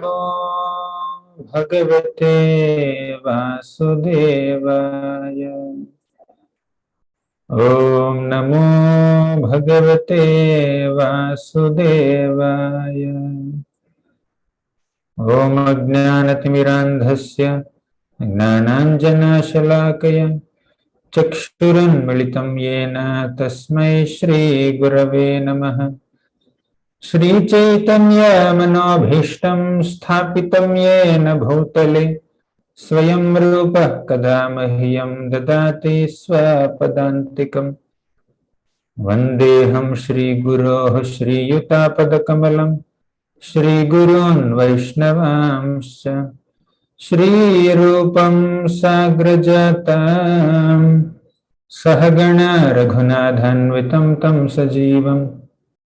नमो भगवते वासुदेवाय। ओम नमो भगवते वासुदेवाय। ओम अज्ञानतिमिरान्धस्य ज्ञानाञ्जनशलाकया चक्षुरुन्मिलितं येन तस्मै श्रीगुरवे नमः। श्रीचैतन्यमनोभीष्टं स्थापितं येन भूतले स्वयं रूपः कदा मह्यं ददाति स्वपदान्तिकम्। वन्देऽहं श्रीगुरोः श्रीयुतापदकमलं श्रीगुरून् वैष्णवांश्च श्रीरूपं साग्रजातं सहगण रघुनाथान्वितं तं सजीवं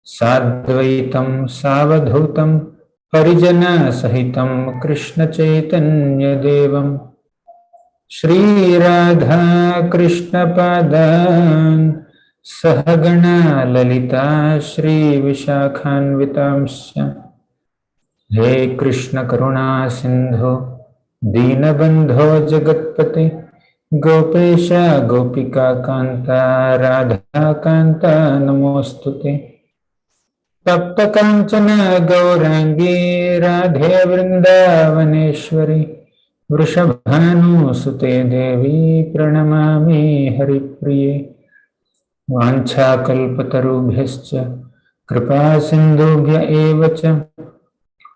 साद्वैतं सावधूतं परिजनसहितं कृष्णचैतन्यदेवं श्रीराधा कृष्णपादान् सहगण ललिता श्रीविशाखान्वितांश्च। हे कृष्ण करुणा सिंधो दीनबंधो जगत्पते गोपेश गोपिका कांता राधा कांता नमोस्तुते। तप्त कांचन गौरांगी राधे वृंदावनेश्वरी वृषभानुसुते देवी प्रणमामि हरिप्रिये। वाञ्छाकल्पतरुभ्यश्च कृपा सिन्धुभ्य एव च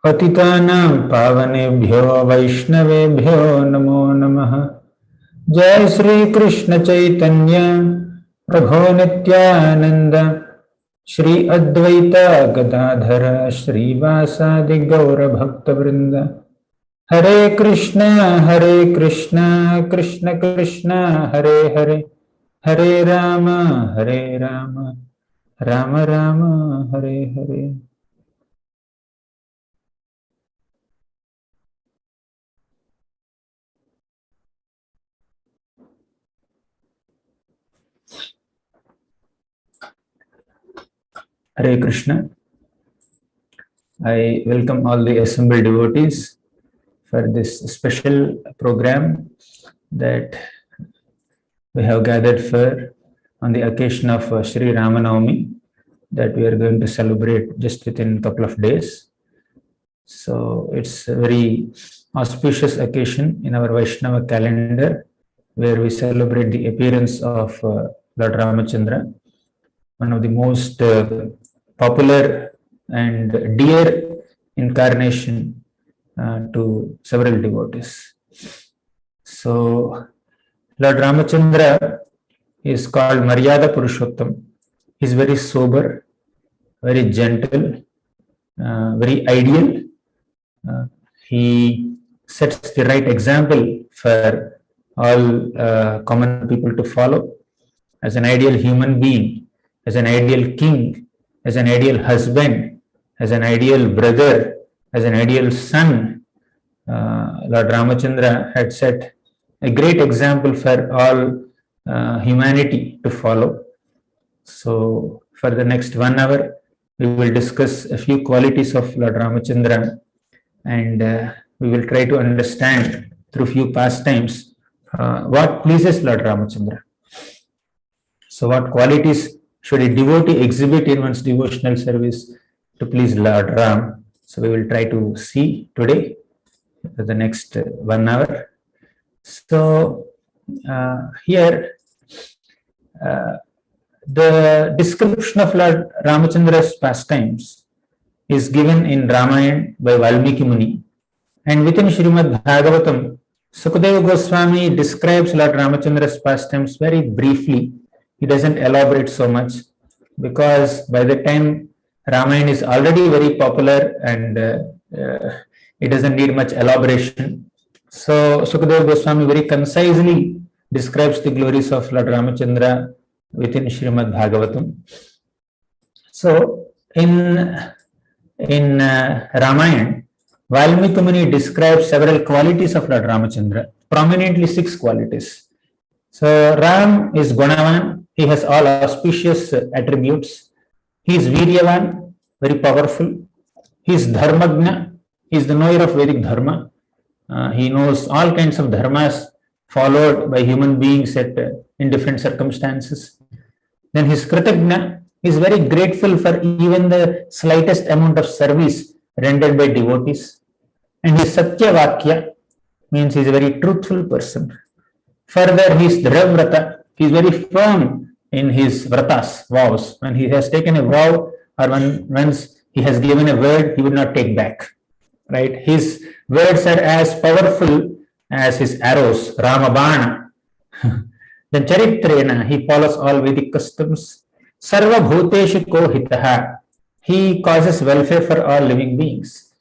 पतितानां पावनेभ्यो वैष्णवेभ्यो नमो नमः। जय श्री कृष्ण चैतन्य प्रभो नित्यानंद श्री अद्वैत गदाधर श्रीवासादि गौर भक्तवृंद। हरे Krishna Krishna Krishna Hare Hare Hare Ram Ram Ram Hare Hare. Hare Krishna. I welcome all the assembled devotees for this special program that we have gathered for on the occasion of Sri Rama Navami that we are going to celebrate just within a couple of days. So it's a very auspicious occasion in our Vaishnava calendar where we celebrate the appearance of Lord Ramachandra, one of the most popular and dear incarnation to several devotees. So Lord Ramachandra is called Maryada Purushottam. He is very sober, very gentle, very ideal. He sets the right example for all common people to follow as an ideal human being, as an ideal king, as an ideal husband, as an ideal brother, as an ideal son. Lord Ramachandra had set a great example for all humanity to follow. So for the next 1 hour, we will discuss a few qualities of Lord Ramachandra, and we will try to understand through few pastimes what pleases Lord Ramachandra. So what qualities should a devotee exhibit in one's devotional service to please Lord Ram? So we will try to see today for the next 1 hour. So here the description of Lord Ramachandra's pastimes is given in Ramayana by Valmiki Muni, and within Srimad Bhagavatam, Sukadeva Goswami describes Lord Ramachandra's pastimes very briefly. He doesn't elaborate so much because by the time Ramayana is already very popular and it doesn't need much elaboration. So Sukadeva Goswami very concisely describes the glories of Lord Ramachandra within Srimad Bhagavatam. So in Ramayana, Valmiki Muni describes several qualities of Lord Ramachandra, prominently 6 qualities. So Ram is Gunavan, he has all auspicious attributes. He is Viryavan, very powerful. He is Dharmagna, He's the knower of Vedic dharma. He knows all kinds of dharmas followed by human beings in different circumstances. Then his Kritagna is very grateful for even the slightest amount of service rendered by devotees. And his Satyavakya means he's a very truthful person. Further, his Dhravrata, he's very firm in his vratas, vows. When he has taken a vow or once he has given a word, he would not take back. Right? His words are as powerful as his arrows, Ramabana. Then Charitrena, he follows all Vedic customs. Sarva Bhuteshu Ko Hitaha, he causes welfare for all living beings.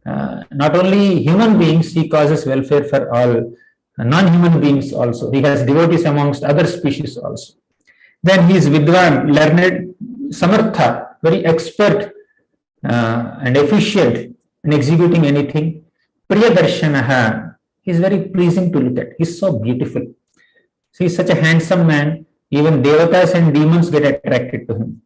Not only human beings, he causes welfare for all non-human beings also. He has devotees amongst other species also. Then he is Vidwan, learned, Samartha, very expert and efficient in executing anything. Priyadarshanaha, he is very pleasing to look at. He is so beautiful. So he is such a handsome man. Even devatas and demons get attracted to him.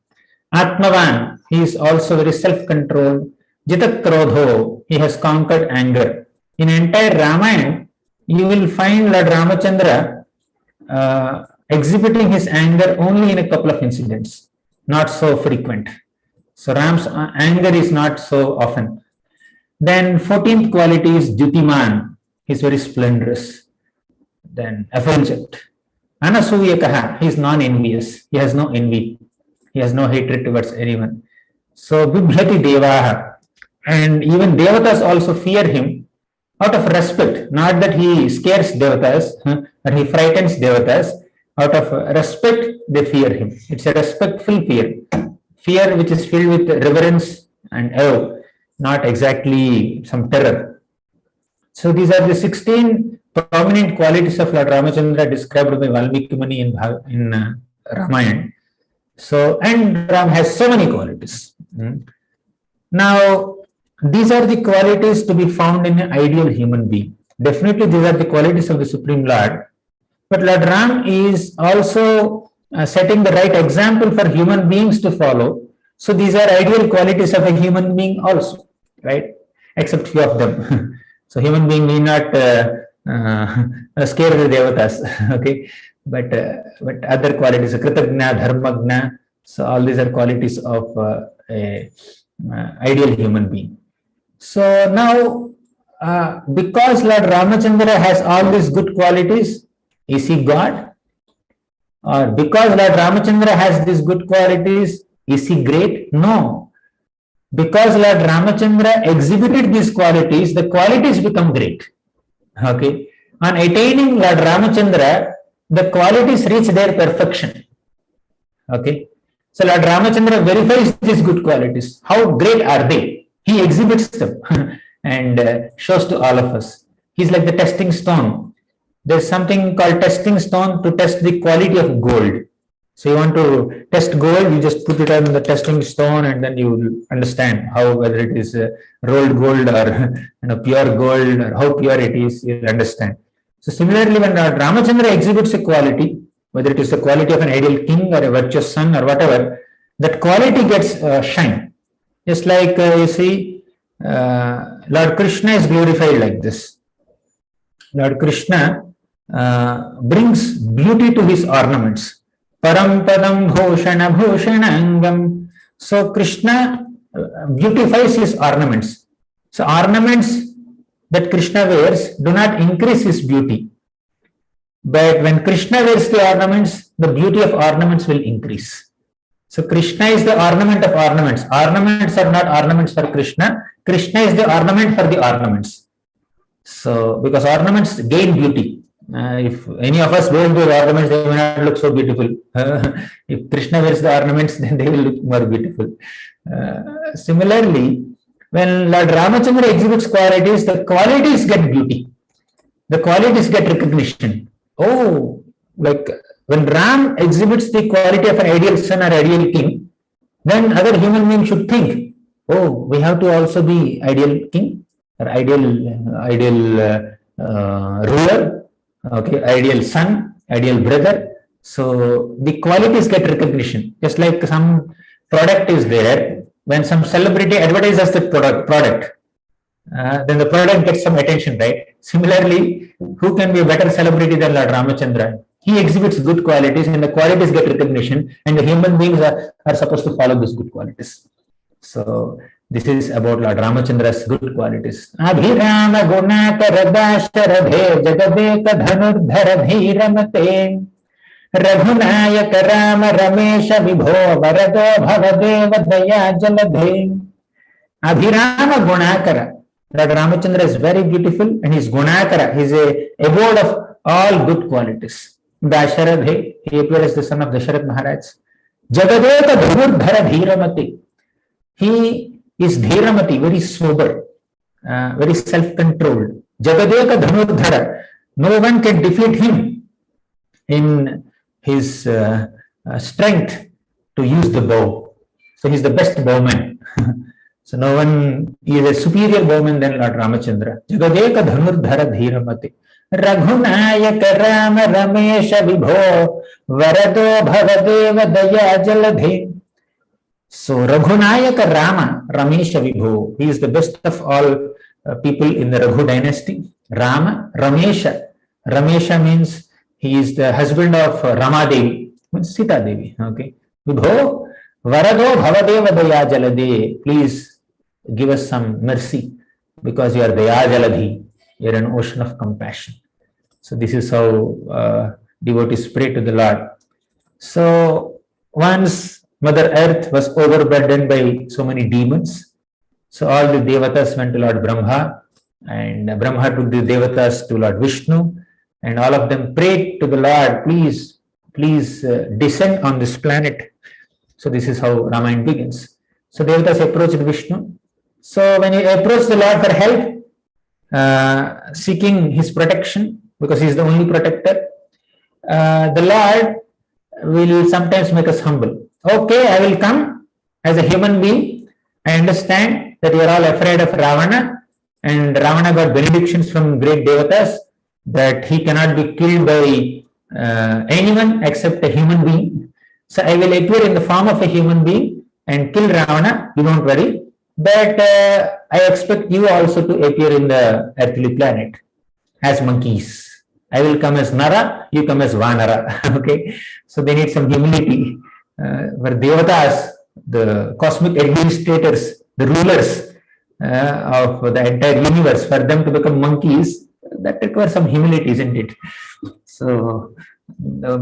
Atmavan, he is also very self-controlled. Jitakrodho, he has conquered anger. In entire Ramayana, you will find Lord Ramachandra exhibiting his anger only in a couple of incidents, not so frequent. So Ram's anger is not so often. Then 14th quality is Jyutiman, he is very splendorous. Then effulgent. Anasuyakaha, he is non-envious, he has no envy, he has no hatred towards anyone. So Bibhyati Devaha, and even devatas also fear him out of respect, not that he scares devatas or he frightens devatas. Out of respect, they fear him. It's a respectful fear, fear which is filled with reverence and awe, not exactly some terror. So these are the 16 prominent qualities of Lord Ramachandra described by Valmiki Muni in Ramayana. So, and Ram has so many qualities. Now, these are the qualities to be found in an ideal human being. Definitely, these are the qualities of the Supreme Lord. But Lord Ram is also setting the right example for human beings to follow. So these are ideal qualities of a human being also, right? Except few of them. So human being need not scare the devatas, okay? But other qualities, Kritagna, Dharmagna, so all these are qualities of a ideal human being. So now, because Lord Ramachandra has all these good qualities, is he God? Or because Lord Ramachandra has these good qualities, is he great? No. Because Lord Ramachandra exhibited these qualities, the qualities become great. Okay. On attaining Lord Ramachandra, the qualities reach their perfection. Okay. So Lord Ramachandra verifies these good qualities. How great are they? He exhibits them and shows to all of us. He's like the testing stone. There's something called testing stone to test the quality of gold. So you want to test gold, you just put it on the testing stone and then you will understand how, whether it is rolled gold or pure gold or how pure it is, you'll understand. So similarly, when Ramachandra exhibits a quality, whether it is the quality of an ideal king or a virtuous son or whatever, that quality gets shine. Just like you see, Lord Krishna is glorified like this. Lord Krishna brings beauty to his ornaments. Parampadam bhoshana bhoshanangam. So Krishna beautifies his ornaments. So ornaments that Krishna wears do not increase his beauty. But when Krishna wears the ornaments, the beauty of ornaments will increase. So Krishna is the ornament of ornaments. Ornaments are not ornaments for Krishna. Krishna is the ornament for the ornaments. So because ornaments gain beauty. If any of us wear those ornaments, they may not look so beautiful. If Krishna wears the ornaments, then they will look more beautiful. Similarly, when Lord Ramachandra exhibits qualities, the qualities get beauty. The qualities get recognition. Oh, like when Ram exhibits the quality of an ideal son or ideal king, then other human beings should think, oh, we have to also be ideal king or ideal ruler. Okay, ideal son, ideal brother. So the qualities get recognition. Just like some product is there, when some celebrity advertises the product, then the product gets some attention, right? Similarly, who can be a better celebrity than Lord Ramachandra? He exhibits good qualities and the qualities get recognition, and the human beings are supposed to follow these good qualities. So this is about Lord Ramachandra's good qualities. Abhirama gunakara dasharadhe jagadeka dhanurdhara dhiramate Raghunayaka Rama Ramesha Vibho Bharata Bhavadeva Daya Jaladhe. Abhirama Gunakara. Lord Ramachandra is very beautiful and he is Gunakara. He is a abode of all good qualities. Dasharadhe, he appeared as the son of Dasharat Maharaj. Jagadeka Dhurudhara Dhiramati. He is Dhiramati, very sober, very self-controlled. Jagadeka Dhanurdhara. No one can defeat him in his strength to use the bow. So he's the best bowman. So no one is a superior bowman than Lord Ramachandra. Jagadeka Dhanurdhara Dhiramati. Raghunayaka Rama Ramesha Vibho Varado Bhavadeva Daya Jaladhe. So Raghunayaka Rama Ramesha Vibho. He is the best of all people in the Raghu dynasty. Rama, Ramesha. Ramesha means he is the husband of Rama Devi, Sita Devi. Okay. Vibho Varado Bhavadeva Daya Jalade. Please give us some mercy because you are Daya Jaladhi. You are an ocean of compassion. So this is how devotees pray to the Lord. So once Mother Earth was overburdened by so many demons. So all the Devatas went to Lord Brahma, and Brahma took the Devatas to Lord Vishnu, and all of them prayed to the Lord, please descend on this planet. So this is how Ramayana begins. So Devatas approached Vishnu. So when he approached the Lord for help, seeking his protection, because he is the only protector, the Lord will sometimes make us humble. Okay, I will come as a human being. I understand that you are all afraid of Ravana, and Ravana got benedictions from great Devatas that he cannot be killed by anyone except a human being. So I will appear in the form of a human being and kill Ravana, you don't worry. But I expect you also to appear in the earthly planet as monkeys. I will come as Nara, you come as Vanara. Okay, so they need some humility. Where Devatas, the cosmic administrators, the rulers of the entire universe, for them to become monkeys, that requires some humility, isn't it? So the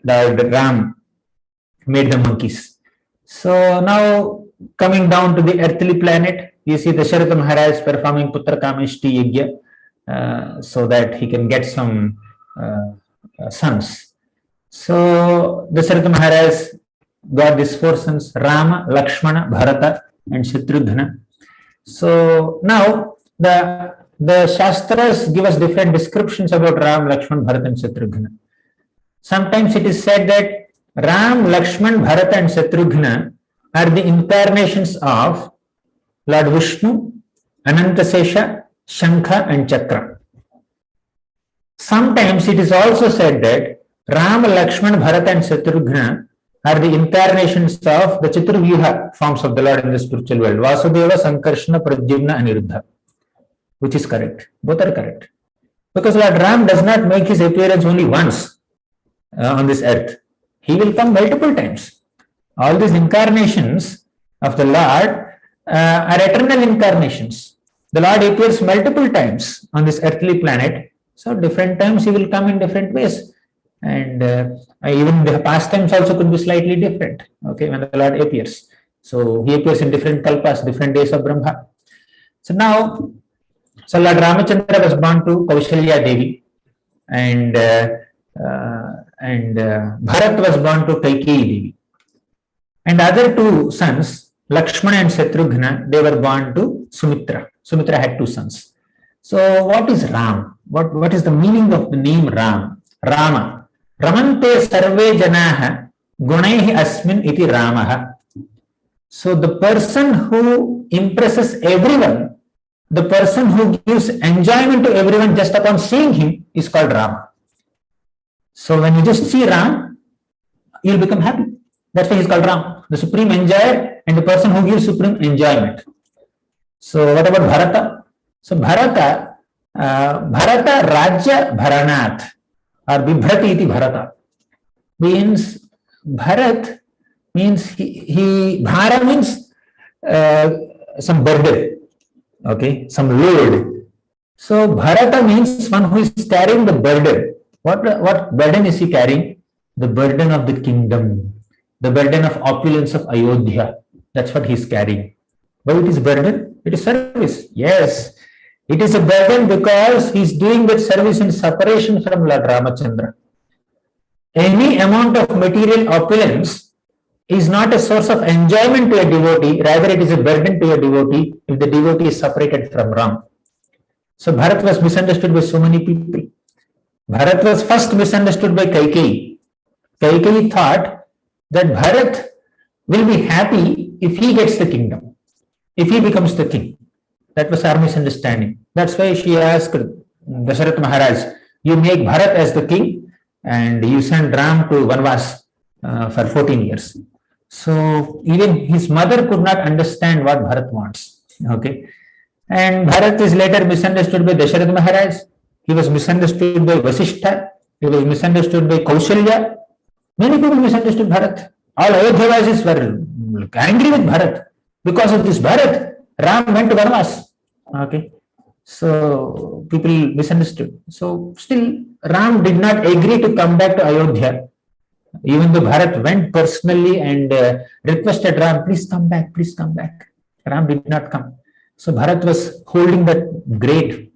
Lord Ram made the monkeys. So now coming down to the earthly planet, you see the Dasharatha Maharaj performing Putra Kameshti Yajna so that he can get some sons. So Dasharatha Maharaj got these four sons: Rama, Lakshmana, Bharata, and Shatrugna. So now the Shastras give us different descriptions about Ram, Lakshman, Bharata, and Shatrugna. Sometimes it is said that Ram, Lakshman, Bharata, and Shatrugna are the incarnations of Lord Vishnu, Anantasesha, Shankha, and Chakra. Sometimes it is also said that Rama, Lakshman, Bharata, and Shatrugna are the incarnations of the Chaturvyuha forms of the Lord in the spiritual world. Vasudeva, Sankarshana, Pradyumna, Aniruddha. Which is correct. Both are correct. Because Lord Ram does not make his appearance only once on this earth. He will come multiple times. All these incarnations of the Lord are eternal incarnations. The Lord appears multiple times on this earthly planet. So different times he will come in different ways. And even the pastimes also could be slightly different, okay, when the Lord appears. So he appears in different kalpas, different days of Brahma. So now, Lord Ramachandra was born to Kaushalya Devi, and Bharat was born to Kaikeyi Devi. And other two sons, Lakshmana and Shatrugna, they were born to Sumitra. Sumitra had two sons. So what is Ram? What is the meaning of the name Ram? Rama. Ramante sarve janaha gunaihi asmin iti Ramaha. So the person who impresses everyone, the person who gives enjoyment to everyone just upon seeing him is called Rama. So when you just see Ram, you'll become happy. That's why he's called Ram, the supreme enjoyer and the person who gives supreme enjoyment. So what about Bharata? So Bharata Rajya Bharanath or Bibhrati iti Bharata means Bharat means Bhara means some burden, okay, some load. So Bharata means one who is carrying the burden. What burden is he carrying? The burden of the kingdom, the burden of opulence of Ayodhya. That's what he is carrying. Why it is burden? It is service. Yes, it is a burden because he is doing that service in separation from Lord Ramachandra. Any amount of material opulence is not a source of enjoyment to a devotee, rather it is a burden to a devotee if the devotee is separated from Ram. So Bharat was misunderstood by so many people. Bharat was first misunderstood by Kaikeyi. Kaikeyi thought that Bharat will be happy if he gets the kingdom, if he becomes the king. That was our misunderstanding. That's why she asked Dasharatha Maharaj, you make Bharat as the king and you send Ram to Vanvas for 14 years. So even his mother could not understand what Bharat wants. Okay. And Bharat is later misunderstood by Dasharatha Maharaj. He was misunderstood by Vasishtha. He was misunderstood by Kaushalya. Many people misunderstood Bharat. All Ayodhyawasis were angry with Bharat. Because of this Bharat, Ram went to Vanvas. Okay. So people misunderstood. So still Ram did not agree to come back to Ayodhya. Even though Bharat went personally and requested Ram, please come back, please come back. Ram did not come. So Bharat was holding that great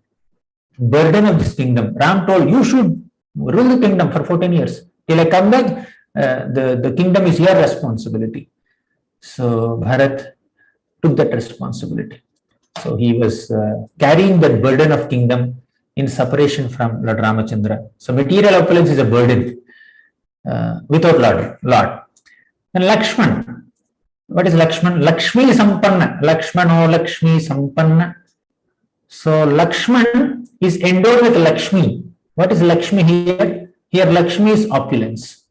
burden of this kingdom. Ram told, you should rule the kingdom for 14 years. Till I come back, the kingdom is your responsibility. So Bharat took that responsibility. So he was carrying that burden of kingdom in separation from Lord Ramachandra. So material opulence is a burden without Lord. And Lakshman. What is Lakshman? Lakshmi Sampanna. Lakshmano Lakshmi Sampanna. So Lakshman is endowed with Lakshmi. What is Lakshmi here? Here Lakshmi is opulence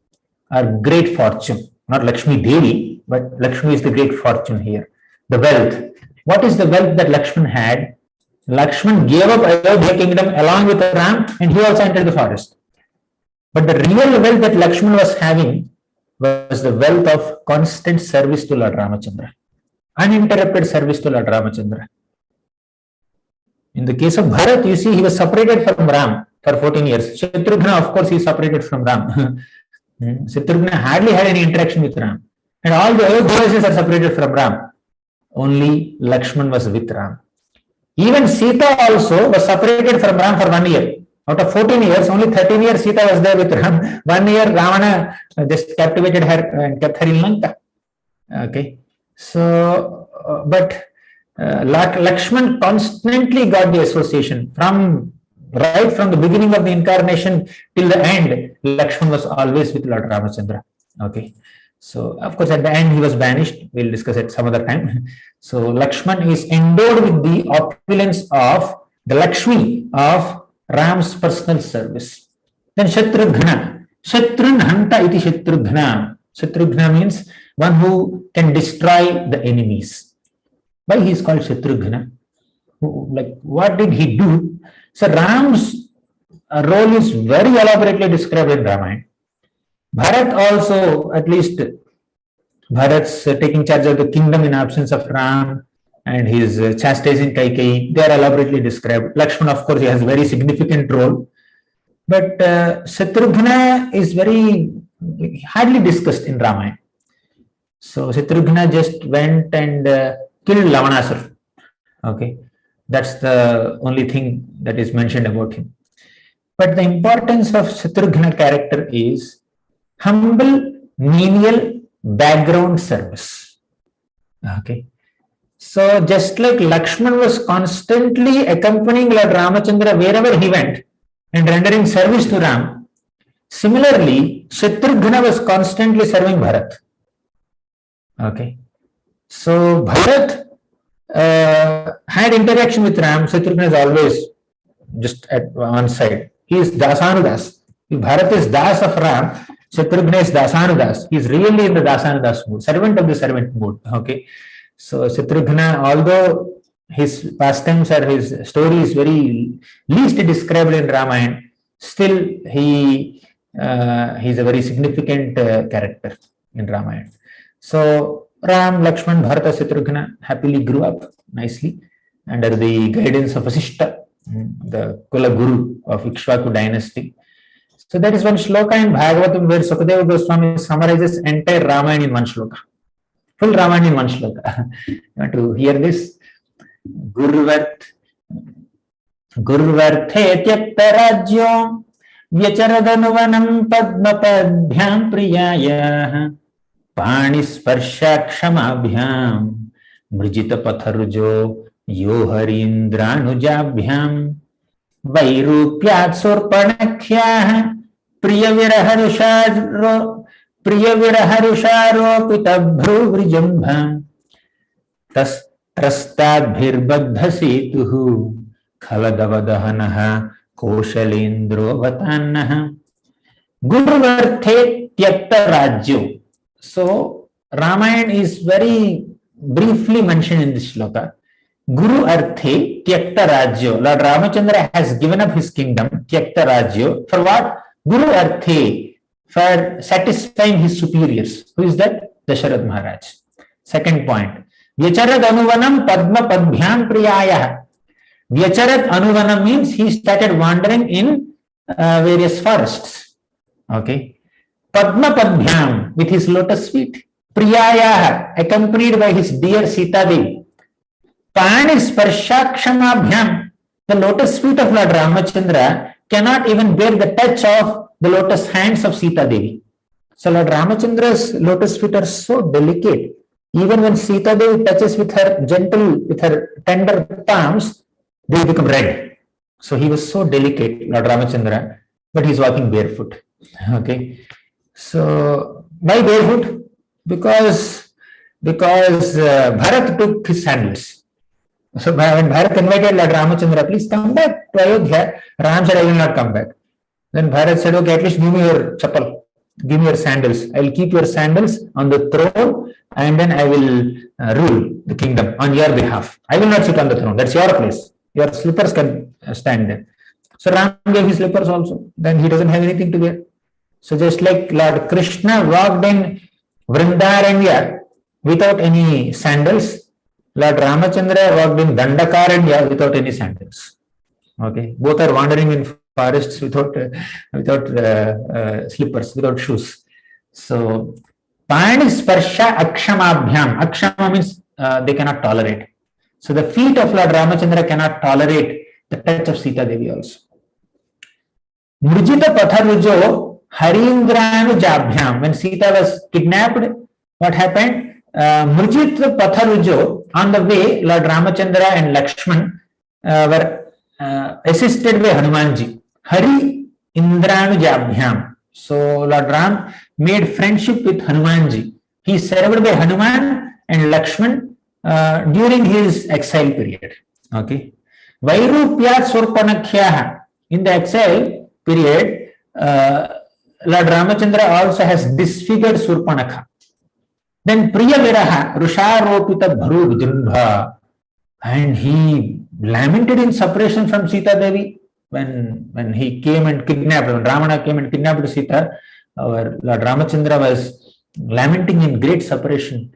or great fortune. Not Lakshmi Devi, but Lakshmi is the great fortune here. The wealth. What is the wealth that Lakshman had? Lakshman gave up Ayodhya kingdom along with Ram and he also entered the forest. But the real wealth that Lakshman was having was the wealth of constant service to Lord Ramachandra. Uninterrupted service to Lord Ramachandra. In the case of Bharat, you see, he was separated from Ram for 14 years. Shatrugna, of course, he is separated from Ram. Shatrugna hardly had any interaction with Ram. And all the Ayodhyasis are separated from Ram. Only Lakshman was with Ram. Even Sita also was separated from Ram for 1 year. Out of 14 years, only 13 years Sita was there with Ram. 1 year Ravana just captivated her and kept her in Lanka. Okay. So, but Lakshman constantly got the association right from the beginning of the incarnation till the end. Lakshman was always with Lord Ramachandra. Okay. So, of course, at the end he was banished. We'll discuss it some other time. So, Lakshman is endowed with the opulence of the Lakshmi of Ram's personal service. Then Shatrugna. Shatrun Hanta iti Shatrugna. Shatrugna means one who can destroy the enemies. Why he is called Shatrugna? Like, what did he do? So, Ram's role is very elaborately described in Ramayana. Bharat also, at least Bharat's taking charge of the kingdom in absence of Ram and his chastising Kaikeyi, they are elaborately described. Lakshman, of course, he has a very significant role. But Shatrugna is very hardly discussed in Ramayana. So Shatrugna just went and killed Lavanasur. Okay, that's the only thing that is mentioned about him. But the importance of Shatrugna character is humble, menial, background service. Okay. So just like Lakshman was constantly accompanying Lord Ramachandra wherever he went and rendering service to Ram, similarly, Shatrugna was constantly serving Bharat. Okay. So Bharat had interaction with Ram. Shatrugna is always just at one side. He is Dasanudas. If Bharat is Das of Ram, Shatrugna is Dasanudas. He is really in the Dasanudas mood, servant of the servant mood. Okay. So Shatrugna, although his pastimes or his story is very least described in Ramayana. Still, he's a very significant character in Ramayana. So Ram, Lakshman, Bharata, Shatrugna happily grew up nicely under the guidance of Vasishtha, the Kula Guru of Ikshvaku dynasty. So there is one shloka in Bhagavatam where Sukadeva Goswami summarizes entire Ramayana in one shloka. Full Ramayana in one shloka. You want to hear this? Gurvarte tyakta rajyo vyacharadanvanam padmapadbhyam priyaya panisparshakshamabhyam mrijita patharujo yoharindranujabhyam vairupyat surpanakhyah priyaviraharusharopita tas trastadbhirbadhasetuhu khaladavadahanaha koshalendro vatanaha gurvarte tyakta rajyo. So Ramayana is very briefly mentioned in this shloka. Guru arthe tyakta rajyo. Lord Ramachandra has given up his kingdom, tyakta rajyo. For what? Guru arthe, for satisfying his superiors. Who is that? Dasharatha Maharaj. Second point. Vyacharad anuvanam padma padbhyam priyaya. Vyacharat anuvanam means he started wandering in various forests. Okay. Padma padbhyam, with his lotus feet. Priyaya, accompanied by his dear Sita Devi. Pani sparshakshamabhyam, the lotus feet of Lord Ramachandra cannot even bear the touch of the lotus hands of Sita Devi. So Lord Ramachandra's lotus feet are so delicate. Even when Sita Devi touches with her gentle, with her tender palms, they become red. So he was so delicate, Lord Ramachandra, but he's walking barefoot. Okay. So why barefoot? Because Bharat took his sandals. So when Bharat invited Lord Ramachandra, please come back to Ayodhya, Ram said, I will not come back. Then Bharat said, okay, at least give me your chappal, give me your sandals. I will keep your sandals on the throne and then I will rule the kingdom on your behalf. I will not sit on the throne. That's your place. Your slippers can stand there. So Ram gave his slippers also. Then he doesn't have anything to wear. So just like Lord Krishna walked in Vrindaranya without any sandals, Lord Ramachandra walked in Dandakaranya without any sandals. Okay, both are wandering in forests without slippers, without shoes. So Pani sparsha akshamabhyam. Akshama means they cannot tolerate. So the feet of Lord Ramachandra cannot tolerate the touch of Sita Devi also. Mrijita patharujo harindranu jabhyam. When Sita was kidnapped, what happened? Mrijita patharujo, on the way, Lord Ramachandra and Lakshman were assisted by Hanumanji. Hari Indranu Jabhyam. So Lord Ram made friendship with Hanumanji. He served by Hanuman and Lakshman during his exile period. Okay. Vairupyat Surpanakhyah. In the exile period, Lord Ramachandra also has disfigured Surpanakha. Then Priya Viraha, Rusharopita Bharu Vidrumbha, and he lamented in separation from Sita Devi when he came and kidnapped, when Ravana came and kidnapped Sita, our Lord Ramachandra was lamenting in great separation.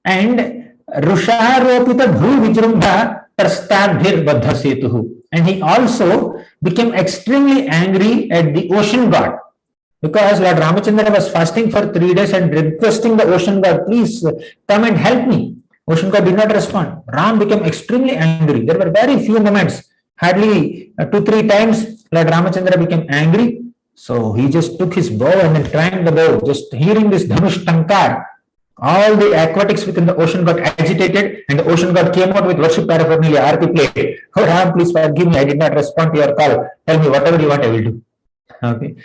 And Rusharopita Bharu Vidrumbha Prastadbhir Badhasetuhu. And he also became extremely angry at the ocean god. Because Lord Ramachandra was fasting for 3 days and requesting the ocean god, please come and help me. Ocean god did not respond. Ram became extremely angry. There were very few moments, hardly 2-3 times Lord Ramachandra became angry. So he just took his bow and then twanged the bow. Just hearing this Dhanush Tankar, all the aquatics within the ocean got agitated and the ocean god came out with worship paraphernalia, Aarti played. Oh Ram, please forgive me. I did not respond to your call. Tell me whatever you want, I will do. Okay.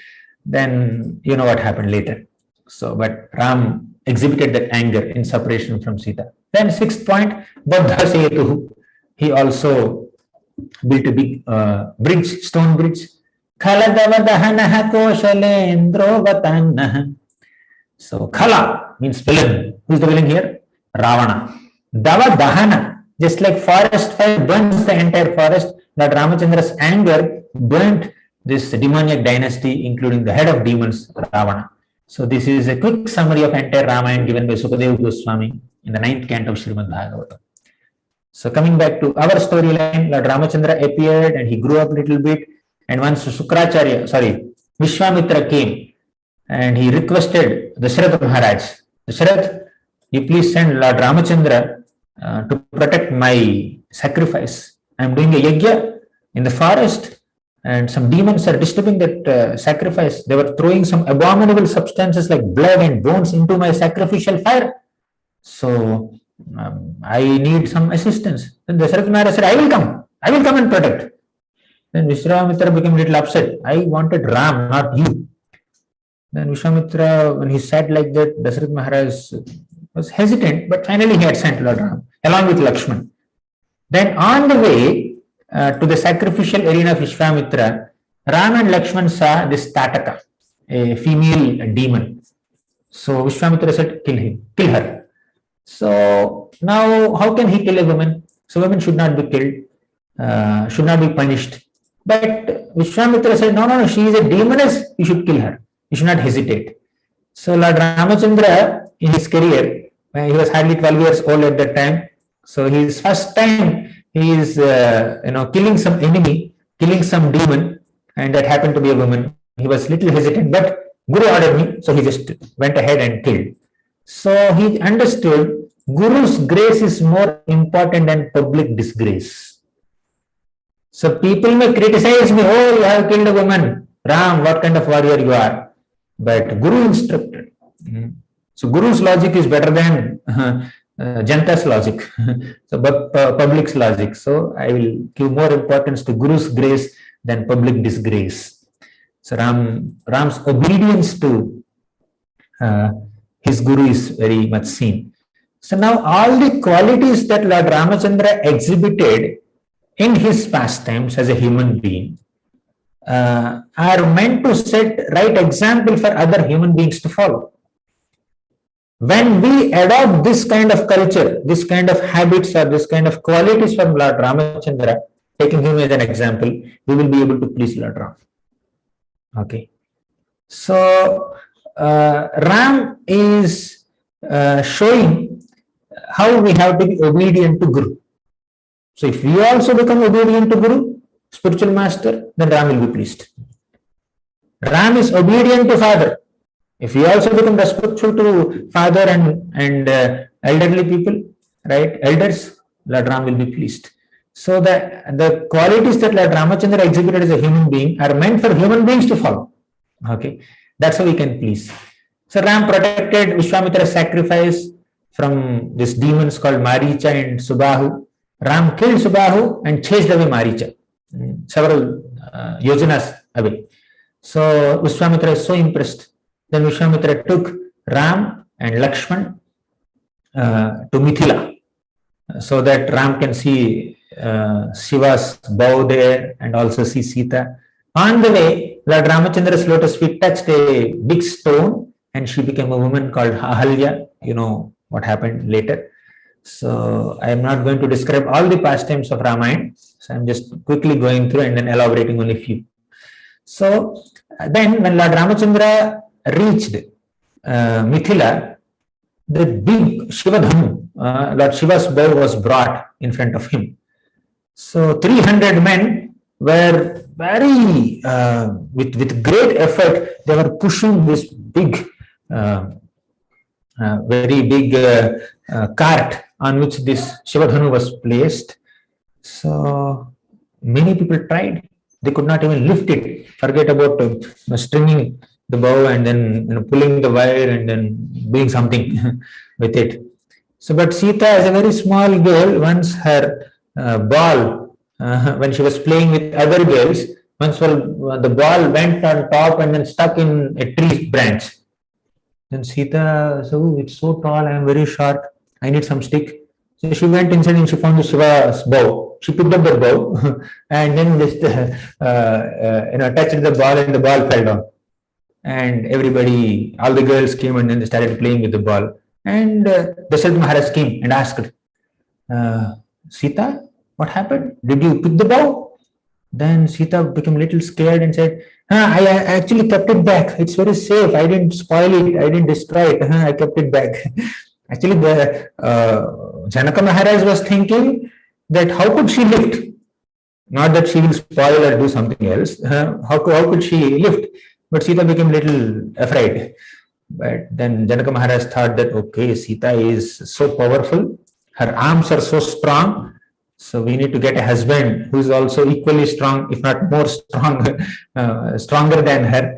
Then you know what happened later. So, but Ram exhibited that anger in separation from Sita. Then 6th point, Baddha Setuhu. He also built a big bridge, stone bridge. Khaladavadahanaha koshalendro vatanaha. So, Khala means villain. Who is the villain here? Ravana. Dava Dahana. Just like forest fire burns the entire forest, Lord Ramachandra's anger burnt this demoniac dynasty, including the head of demons, Ravana. So this is a quick summary of entire Ramayana given by Sukadeva Goswami in the 9th canto of Srimad Bhagavatam. So coming back to our storyline, Lord Ramachandra appeared and he grew up a little bit. And once Vishwamitra came and he requested Dasharath Maharaj, Dasharath, you please send Lord Ramachandra to protect my sacrifice. I am doing a yajna in the forest and some demons are disturbing that sacrifice. They were throwing some abominable substances like blood and bones into my sacrificial fire. So I need some assistance. Then Dasharath Maharaj said, I will come and protect. Then Vishwamitra became a little upset. I wanted Ram, not you. Then Vishwamitra, when he said like that, Dasharath Maharaj was hesitant, but finally he had sent Lord Ram along with Lakshman. Then on the way to the sacrificial arena of Vishwamitra, Ram and Lakshman saw this Tataka, a female demon. So Vishwamitra said, kill her. So now how can he kill a woman? So women should not be killed, should not be punished. But Vishwamitra said, no, she is a demoness, you should kill her. You should not hesitate. So Lord Ramachandra, in his career, he was hardly 12 years old at that time. So his first time, he is killing some enemy, killing some demon, and that happened to be a woman. He was little hesitant, but Guru ordered me, so he just went ahead and killed. So he understood Guru's grace is more important than public disgrace. So people may criticize me, oh, you have killed a woman. Ram, what kind of warrior you are? But Guru instructed. So Guru's logic is better than Janta's logic, so public's logic. So I will give more importance to Guru's grace than public disgrace. So Ram's obedience to his Guru is very much seen. So now all the qualities that Lord Ramachandra exhibited in his pastimes as a human being are meant to set right example for other human beings to follow. When we adopt this kind of culture, this kind of habits or this kind of qualities from Lord Ramachandra, taking him as an example, we will be able to please Lord Ram. Okay. So Ram is showing how we have to be obedient to Guru. So if we also become obedient to Guru, spiritual master, then Ram will be pleased. Ram is obedient to father. If we also become respectful to father and elderly people, right, elders, Lord Ram will be pleased. So the qualities that Lord Ramachandra exhibited as a human being are meant for human beings to follow. Okay, that's how we can please. So Ram protected Vishwamitra's sacrifice from these demons called Maricha and Subahu. Ram killed Subahu and chased away Maricha, several yojanas away. So Vishwamitra is so impressed. Then Vishwamitra took Ram and Lakshman to Mithila so that Ram can see Shiva's bow there and also see Sita. On the way, Lord Ramachandra's lotus feet touched a big stone and she became a woman called Ahalya. You know what happened later. So I am not going to describe all the pastimes of Ramayana. So I am just quickly going through and then elaborating only a few. So then when Lord Ramachandra reached Mithila, the big Shivadhanu, Lord Shiva's bow was brought in front of him. So 300 men were very, with great effort, they were pushing this big, very big cart on which this Shivadhanu was placed. So many people tried. They could not even lift it. Forget about stringing the bow and then pulling the wire and then doing something with it. So, but Sita, as a very small girl, once her ball, when she was playing with other girls, once the ball went on top and then stuck in a tree branch. Then Sita said, oh, it's so tall, I am very short, I need some stick. So she went inside and she found the Shiva's bow. She picked up the bow and then just touched the ball and the ball fell down. And everybody, all the girls came and then they started playing with the ball. And Dasharath Maharaj came and asked, Sita, what happened? Did you pick the bow? Then Sita became a little scared and said, I actually kept it back. It's very safe. I didn't spoil it. I didn't destroy it. I kept it back. Actually, the Janaka Maharaj was thinking that how could she lift? Not that she will spoil or do something else. How could she lift? But Sita became a little afraid. But then Janaka Maharaj thought that, okay, Sita is so powerful. Her arms are so strong. So we need to get a husband who is also equally strong, if not more strong, stronger than her.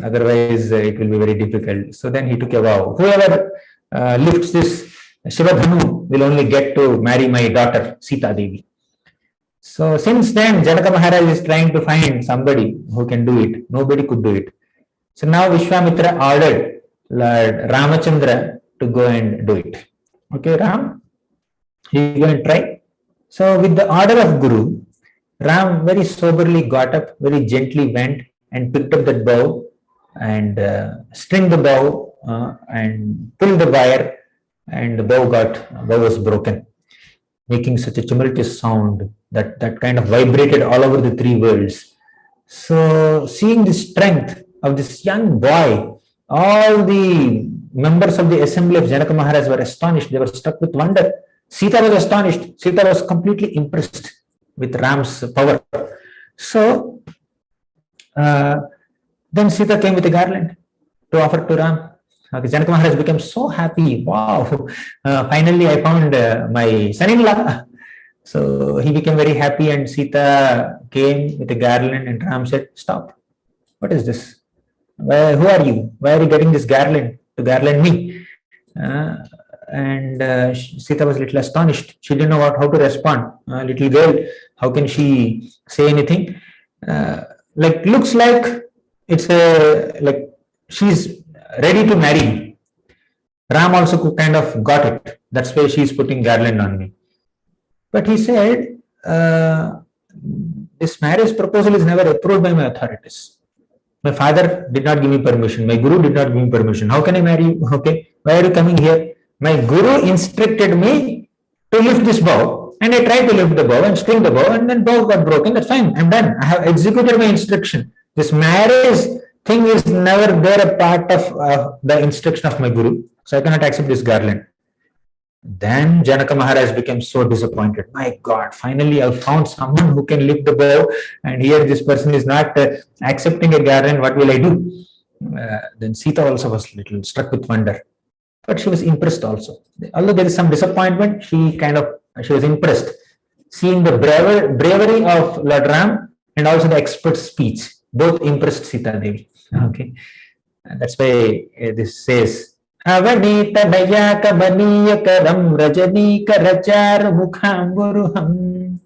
Otherwise, it will be very difficult. So then he took a vow. Whoever lifts this Shivadhanu will only get to marry my daughter, Sita Devi. So since then, Janaka Maharaj is trying to find somebody who can do it. Nobody could do it. So now Vishwamitra ordered Lord Ramachandra to go and do it. Okay, Ram, you go and try. So with the order of Guru, Ram very soberly got up, very gently went and picked up that bow and stringed the bow and pulled the wire, and the bow was broken, making such a tumultuous sound that kind of vibrated all over the three worlds. So seeing the strength of this young boy, all the members of the assembly of Janaka Maharaj were astonished. They were struck with wonder. Sita was astonished. Sita was completely impressed with Ram's power. So then Sita came with a garland to offer to Ram. Janaka Maharaj became so happy. Wow, finally I found my son-in-law. So he became very happy, and Sita came with a garland, and Ram said, stop. What is this? Who are you? Why are you getting this garland to garland me? And Sita was a little astonished. She didn't know how to respond. Little girl, how can she say anything? Looks like it's like she's ready to marry me. Ram also kind of got it. That's why she's putting garland on me. But he said, this marriage proposal is never approved by my authorities. My father did not give me permission. My guru did not give me permission. How can I marry you? Okay, why are you coming here? My guru instructed me to lift this bow, and I tried to lift the bow and string the bow, and then bow got broken. That's fine. I'm done. I have executed my instruction. This marriage thing is never there a part of the instruction of my guru. So I cannot accept this garland. Then Janaka Maharaj became so disappointed. My God, finally I found someone who can lift the bow, and here this person is not accepting a garland. What will I do? Then Sita also was a little struck with wonder. But she was impressed also. Although there is some disappointment, she was impressed, seeing the bravery of Lord Ram and also the expert speech. Both impressed Sita Devi. Okay, and that's why this says, Avanita Dayaka Baniyakaram Rajani Karachar Mukhamburuham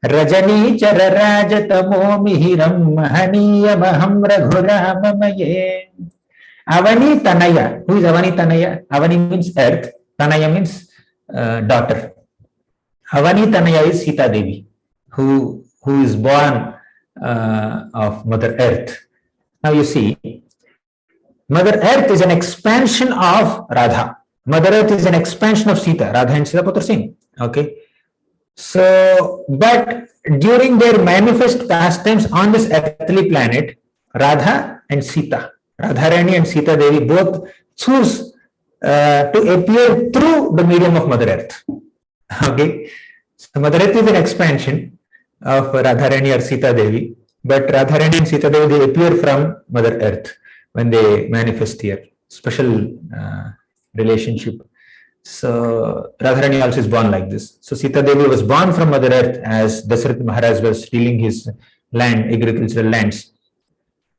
Rajani Chararajatamo Mihiram Mahaniya Maham Raghuramamaye. Avani Tanaya. Who is Avani Tanaya? Avani means earth. Tanaya means daughter. Avani Tanaya is Sita Devi, who is born of Mother Earth. Now you see, Mother Earth is an expansion of Radha. Mother Earth is an expansion of Sita. Radha and Sita both are same. Okay. So, but during their manifest pastimes on this earthly planet, Radha and Sita, Radharani and Sita Devi both choose to appear through the medium of Mother Earth. Okay. So Mother Earth is an expansion of Radharani or Sita Devi, but Radharani and Sita Devi, they appear from Mother Earth when they manifest here. Special relationship. So Radharani also is born like this. So Sita Devi was born from Mother Earth as Dasarath Maharaj was stealing his land, agricultural lands.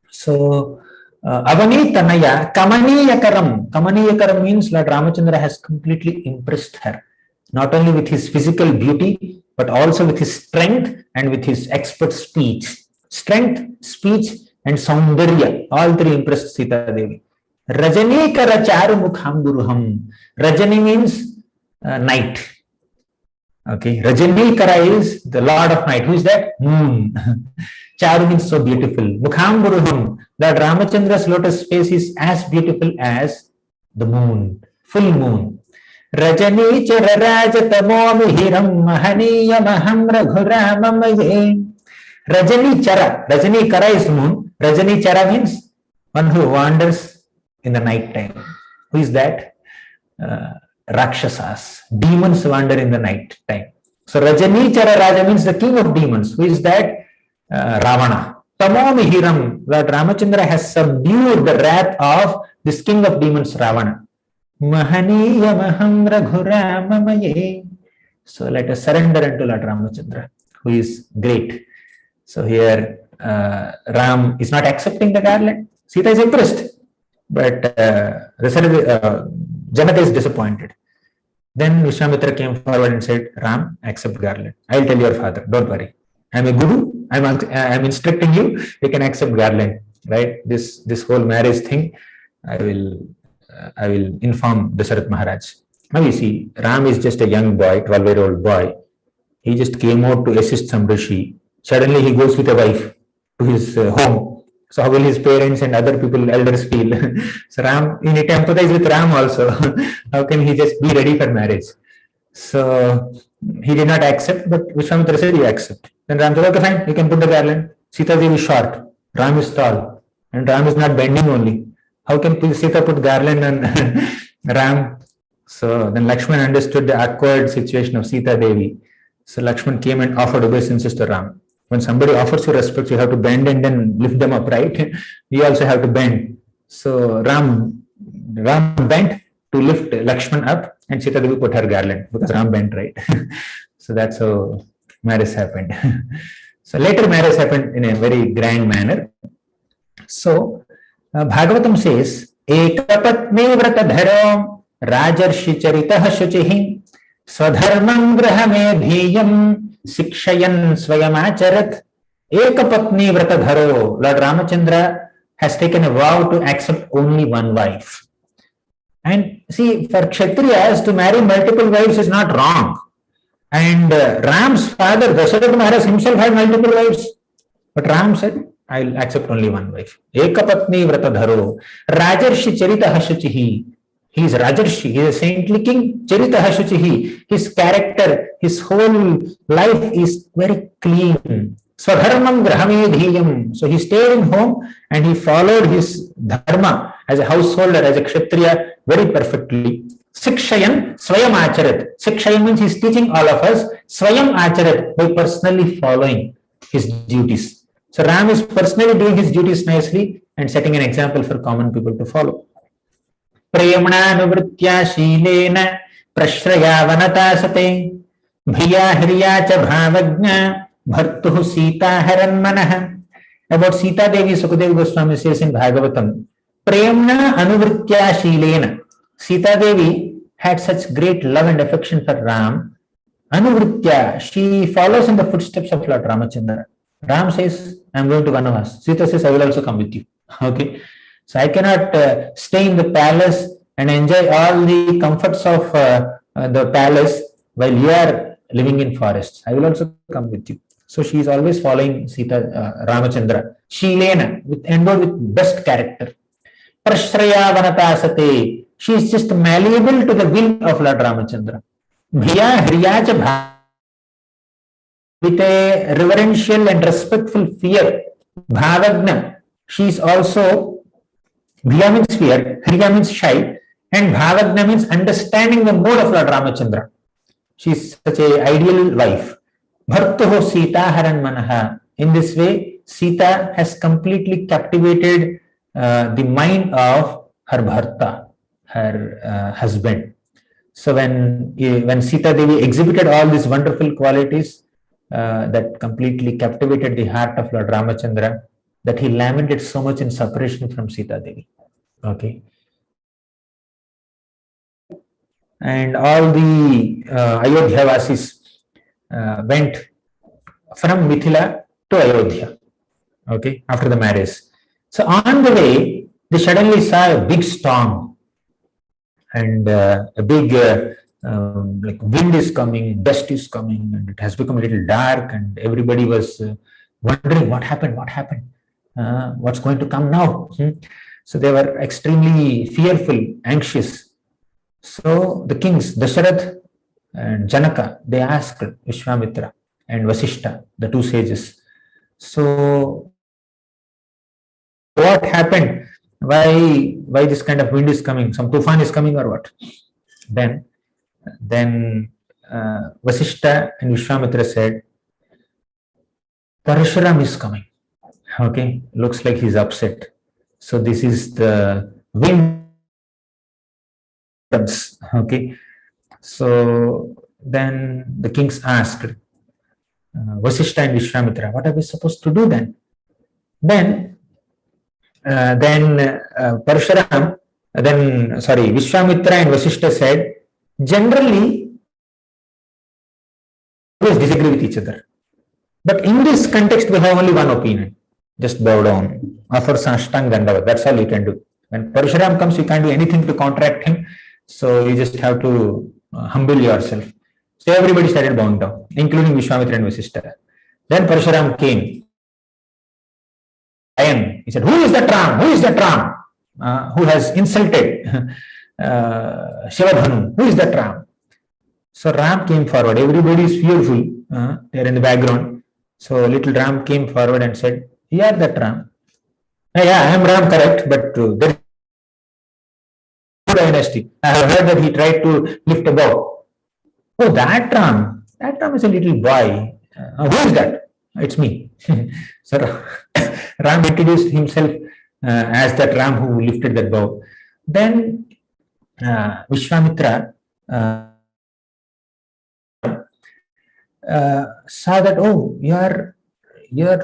So Avani Tanaya Kamaniyakaram. Kamaniyakaram means Lord Ramachandra has completely impressed her, not only with his physical beauty, but also with his strength and with his expert speech. Strength, speech, and Saundarya, all three impressed Sita Devi. Rajani Karacharu Mukhamburuham. Rajani means night. Okay, Rajani Kara is the Lord of night. Who is that? Moon. Charu means so beautiful. Mukhamburuham. That Ramachandra's lotus face is as beautiful as the moon, full moon. Rajani Chararajatamo Mihiram Mahaniyamaham Raghuramamaye. Rajani Chara. Rajani Kara is moon. Rajani Chara means one who wanders in the night time. Who is that? Rakshasas. Demons wander in the night time. So Rajani Chara Raja means the king of demons. Who is that? Ravana. Tamo Mihiram. Lord Ramachandra has subdued the wrath of this king of demons, Ravana. Mahaniyamaham Raghuramamaye. So let us surrender unto Lord Ramachandra, who is great. So here Ram is not accepting the garland. Sita is impressed, but Janaka is disappointed. Then Vishwamitra came forward and said, Ram, accept garland. I will tell your father, don't worry. I am a guru. I am instructing you. You can accept garland, right? This whole marriage thing, I will inform Dasarath Maharaj. Now you see, Ram is just a young boy, 12-year-old boy. He just came out to assist some rishi. Suddenly he goes with a wife to his home. So how will his parents and other people, elders feel? So Ram, you need to empathize with Ram also. How can he just be ready for marriage? So he did not accept, but Vishwamitra said, you accept. Then Ram said, okay, fine, you can put the garland. Sita Devi is short, Ram is tall, and Ram is not bending only. How can Sita put garland on Ram? So then Lakshman understood the awkward situation of Sita Devi. So Lakshman came and offered obeisances to Ram. When somebody offers you respect, you have to bend and then lift them up, right? You also have to bend. So Ram bent to lift Lakshman up, and Sita Devi put her garland because Ram bent, right? So that's how marriage happened. So later marriage happened in a very grand manner. So Bhagavatam says, Ekapatni vratadharo rajarshi charitah shuchihi swadharmam grahamedhiyam Sikshayan Swayamacharat. Ekapatni Vratadharo. Lord Ramachandra has taken a vow to accept only one wife. And see, for Kshatriyas to marry multiple wives is not wrong. And Ram's father, Dasharatha Maharaj himself had multiple wives. But Ram said, I will accept only one wife. Ekapatni Vratadharo. Rajarshi Charita Hashuchihi. He is Rajarshi, he is a saintly king. Charita Hashuchihi. His character, his whole life is very clean. Swadharmam grahamedhiyam. So he stayed in home and he followed his dharma as a householder, as a kshatriya very perfectly. Sikshayan swayam acharat. Sikshayan means he is teaching all of us. Swayam acharat, by personally following his duties. So Ram is personally doing his duties nicely and setting an example for common people to follow. Premnanuvritya shilena prashraya vanatasate bhiya hriya cha bhavagna bhartuh Sita haranmanaha. About Sita Devi, Sukadeva Goswami says in Bhagavatam, Premna anuvritya shilena. Sita Devi had such great love and affection for Ram. Anuvritya, she follows in the footsteps of Lord Ramachandra. Ram says, I am going to Vanavas. Sita says, I will also come with you. Okay. So I cannot stay in the palace and enjoy all the comforts of the palace while you are living in forests. I will also come with you. So she is always following Sita, Ramachandra. Shilena, endowed with best character. Prashraya vanatasate. She is just malleable to the will of Lord Ramachandra. Bhiya hriyacha bha. With a reverential and respectful fear. Bhavagna. She is also, Bhiya means fear, Hriya means shy, and Bhavagna means understanding the mode of Lord Ramachandra. She is such an ideal wife. Bhartuho Sita haranmanaha. In this way, Sita has completely captivated the mind of her Bharata, her husband. So when Sita Devi exhibited all these wonderful qualities that completely captivated the heart of Lord Ramachandra, that he lamented so much in separation from Sita Devi. Okay. And all the Ayodhya Vasis went from Mithila to Ayodhya. Okay, after the marriage. So on the way, they suddenly saw a big storm and a big like wind is coming, dust is coming, and it has become a little dark, and everybody was wondering what happened, what's going to come now. So they were extremely fearful, anxious. So the kings, Dasharath and Janaka, they asked Vishwamitra and Vasishta, the two sages. So what happened? Why this kind of wind is coming? Some tufan is coming or what? Then Vasishta and Vishwamitra said, Parashuram is coming. Okay, looks like he's upset. So this is the wind. Okay, so then the kings asked Vasishta and Vishwamitra, what are we supposed to do then? Then Parashuram, Vishwamitra and Vasishta said, generally, always disagree with each other. But in this context, we have only one opinion. Just bow down, offer Sashtang Dandavat. That's all you can do. When Parashuram comes, you can't do anything to counteract him. So you just have to humble yourself. So everybody started bowing down, including Vishwamitra and Vasishta. Then Parashuram came. He said, who is that Ram? Who is that Ram? Who has insulted Shivadhanu? Who is that Ram? So Ram came forward. Everybody is fearful. They are in the background. So little Ram came forward and said, you are that Ram. Yeah, I am Ram, correct, but there is no dynasty. I have heard that he tried to lift a bow. Oh, that Ram. That Ram is a little boy. Who is that? It's me. So Ram introduced himself as that Ram who lifted that bow. Then Vishwamitra saw that, oh, you are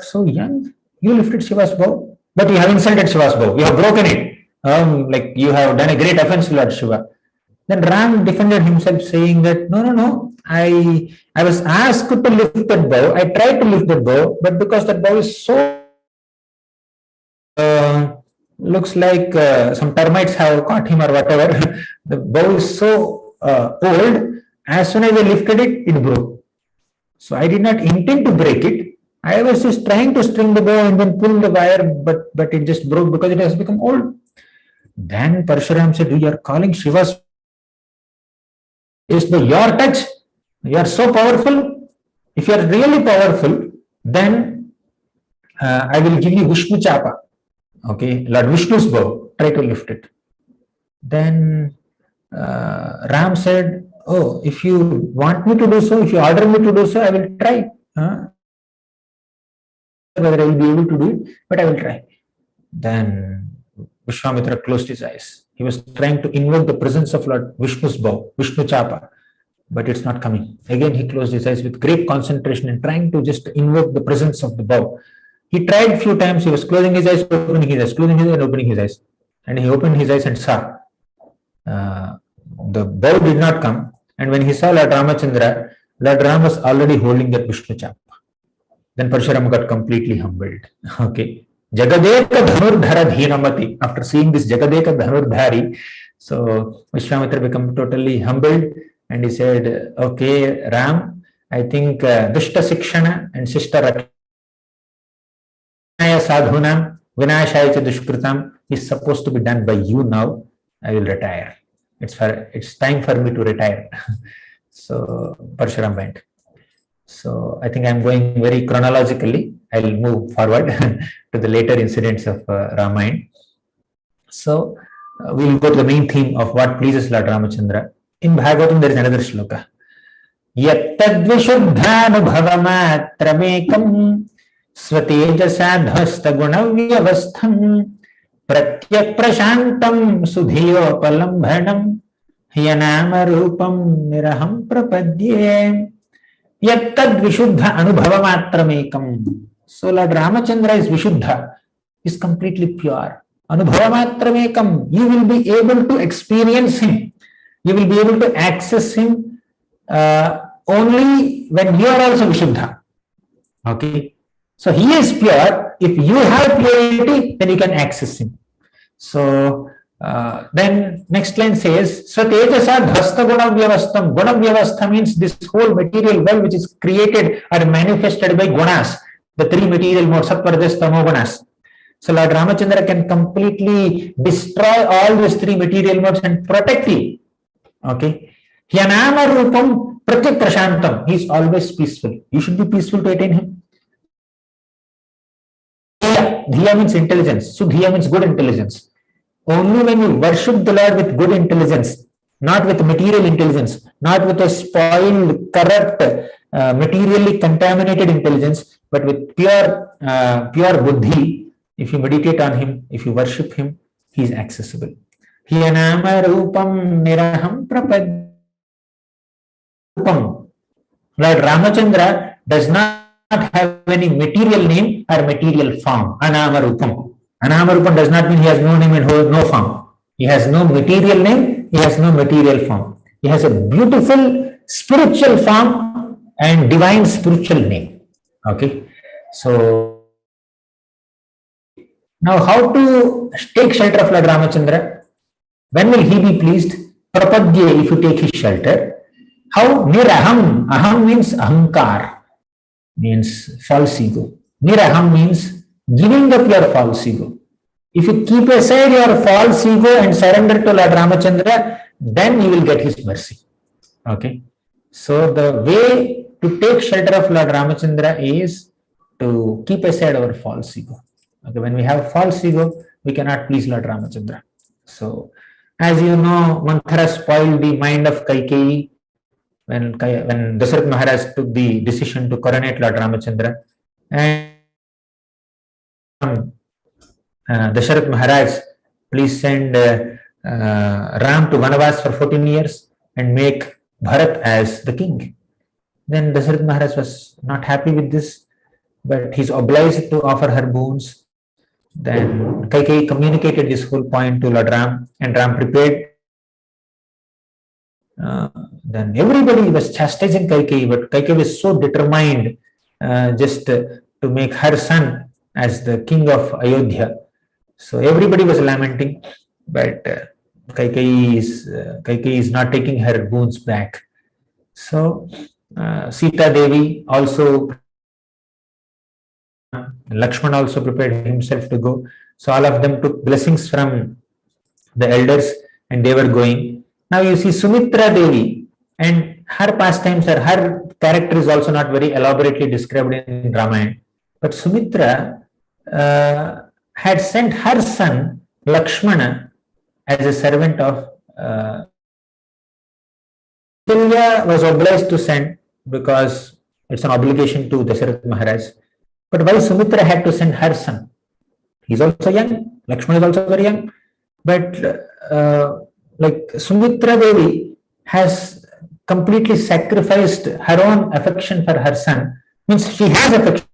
so young. You lifted Shiva's bow, but you have insulted Shiva's bow. You have broken it. Like you have done a great offense to Lord Shiva. Then Ram defended himself, saying that no. I was asked to lift that bow. I tried to lift that bow, but because that bow is so looks like some termites have caught him or whatever. The bow is so old. As soon as I lifted it, it broke. So I did not intend to break it. I was just trying to string the bow and then pull the wire, but it just broke because it has become old. Then Parashuram said, you are calling Shiva's is by your touch. You are so powerful. If you are really powerful, then I will give you Vishnu Chapa. Okay, Lord Vishnu's bow. Try to lift it. Then Ram said, oh, if you want me to do so, if you order me to do so, I will try. Whether I will be able to do it, but I will try. Then Vishwamitra closed his eyes. He was trying to invoke the presence of Lord Vishnu's bow, Vishnu Chapa, but it's not coming. Again, he closed his eyes with great concentration and trying to just invoke the presence of the bow. He tried a few times. He was closing his eyes, opening his eyes, closing his eyes, and opening his eyes. And he opened his eyes and saw the bow did not come. And when he saw Lord Ramachandra, Lord Ram was already holding that Vishnu Chapa. Then Parshuram got completely humbled. Okay. Jagadeka Dhanurdhara Dhinamati. After seeing this Jagadeka Dhanurdhari, so Vishwamitra became totally humbled and he said, okay, Ram, I think Dushta Sikshana and Shishta Rakshaya Sadhunam Vinashaya Dushkritam is supposed to be done by you now. I will retire. It's time for me to retire. So Parshuram went. So I think I'm going very chronologically. I'll move forward to the later incidents of Ramayana. So we'll go to the main theme of what pleases Lord Ramachandra. In Bhagavatam, there is another shloka. Yattadvishuddhanubhavamatramekam svatejasadhvastagunavyavastham pratyak prashantam sudhiyopalambhanam hyanama rupam niraham prapadye. Yattad Vishuddha Anubhavamatramekam. So Lord Ramachandra is Vishuddha, is completely pure. Anubhavamatramekam, you will be able to experience him. You will be able to access him only when you are also Vishuddha. Okay. So he is pure. If you have purity, then you can access him. So then next line says, Swatejasa dhvasta gunavyavastam. Gunavyavastha means this whole material world which is created or manifested by gunas, the three material modes, sattva, rajas, tamo gunas. So Lord Ramachandra can completely destroy all these three material modes and protect you. Okay. Hyanama Rupam Pratyek Prashantam. He is always peaceful. You should be peaceful to attain him. Dhiya means intelligence. So Dhiya means good intelligence. Only when you worship the Lord with good intelligence, not with material intelligence, not with a spoiled, corrupt, materially contaminated intelligence, but with pure buddhi, if you meditate on him, if you worship him, he is accessible. Hyanama Rupam Niraham Prapad. Lord Ramachandra does not have any material name or material form. Anamarupam. Anamarupam does not mean he has no name and no form. He has no material name, he has no material form. He has a beautiful spiritual form and divine spiritual name. Okay. So, now how to take shelter of Lord Ramachandra? When will he be pleased? Prapadye, if you take his shelter. How? Niraham. Aham means ahankar, means false ego. Niraham means giving up your false ego. If you keep aside your false ego and surrender to Lord Ramachandra, then you will get his mercy. Okay. So the way to take shelter of Lord Ramachandra is to keep aside our false ego. Okay. When we have false ego, we cannot please Lord Ramachandra. So, as you know, Manthara spoiled the mind of Kaikeyi when Dasharatha Maharaj took the decision to coronate Lord Ramachandra, and Dasharatha Maharaj, please send Ram to Vanavas for 14 years and make Bharata as the king. Then Dasharatha Maharaj was not happy with this, but he's obliged to offer her boons. Then Kaikeyi communicated this whole point to Lord Ram, and Ram prepared. Then everybody was chastising Kaikeyi, but Kaikeyi was so determined just to make her son as the king of Ayodhya. So everybody was lamenting, but Kaikeyi is not taking her boons back. So Sita Devi also, Lakshman also prepared himself to go. So all of them took blessings from the elders and they were going. Now you see Sumitra Devi, and her pastimes or her character is also not very elaborately described in Ramayana. But Sumitra had sent her son Lakshmana as a servant of Kausalya was obliged to send because it's an obligation to Dasharatha Maharaj. But why Sumitra had to send her son? He's also young. Lakshmana is also very young. But like Sumitra Devi has completely sacrificed her own affection for her son. Means she has affection.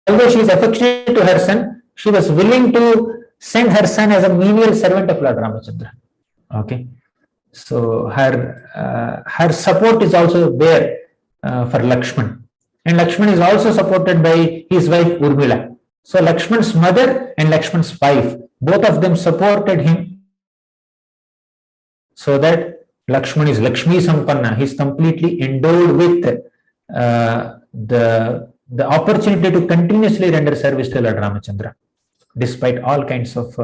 Although she is affectionate to her son, she was willing to send her son as a menial servant of Lord Ramachandra. Okay. So her support is also there for Lakshman. And Lakshman is also supported by his wife Urmila. So Lakshman's mother and Lakshman's wife, both of them supported him so that Lakshman is Lakshmi Sampanna. He is completely endowed with the opportunity to continuously render service to Lord Ramachandra, despite all kinds of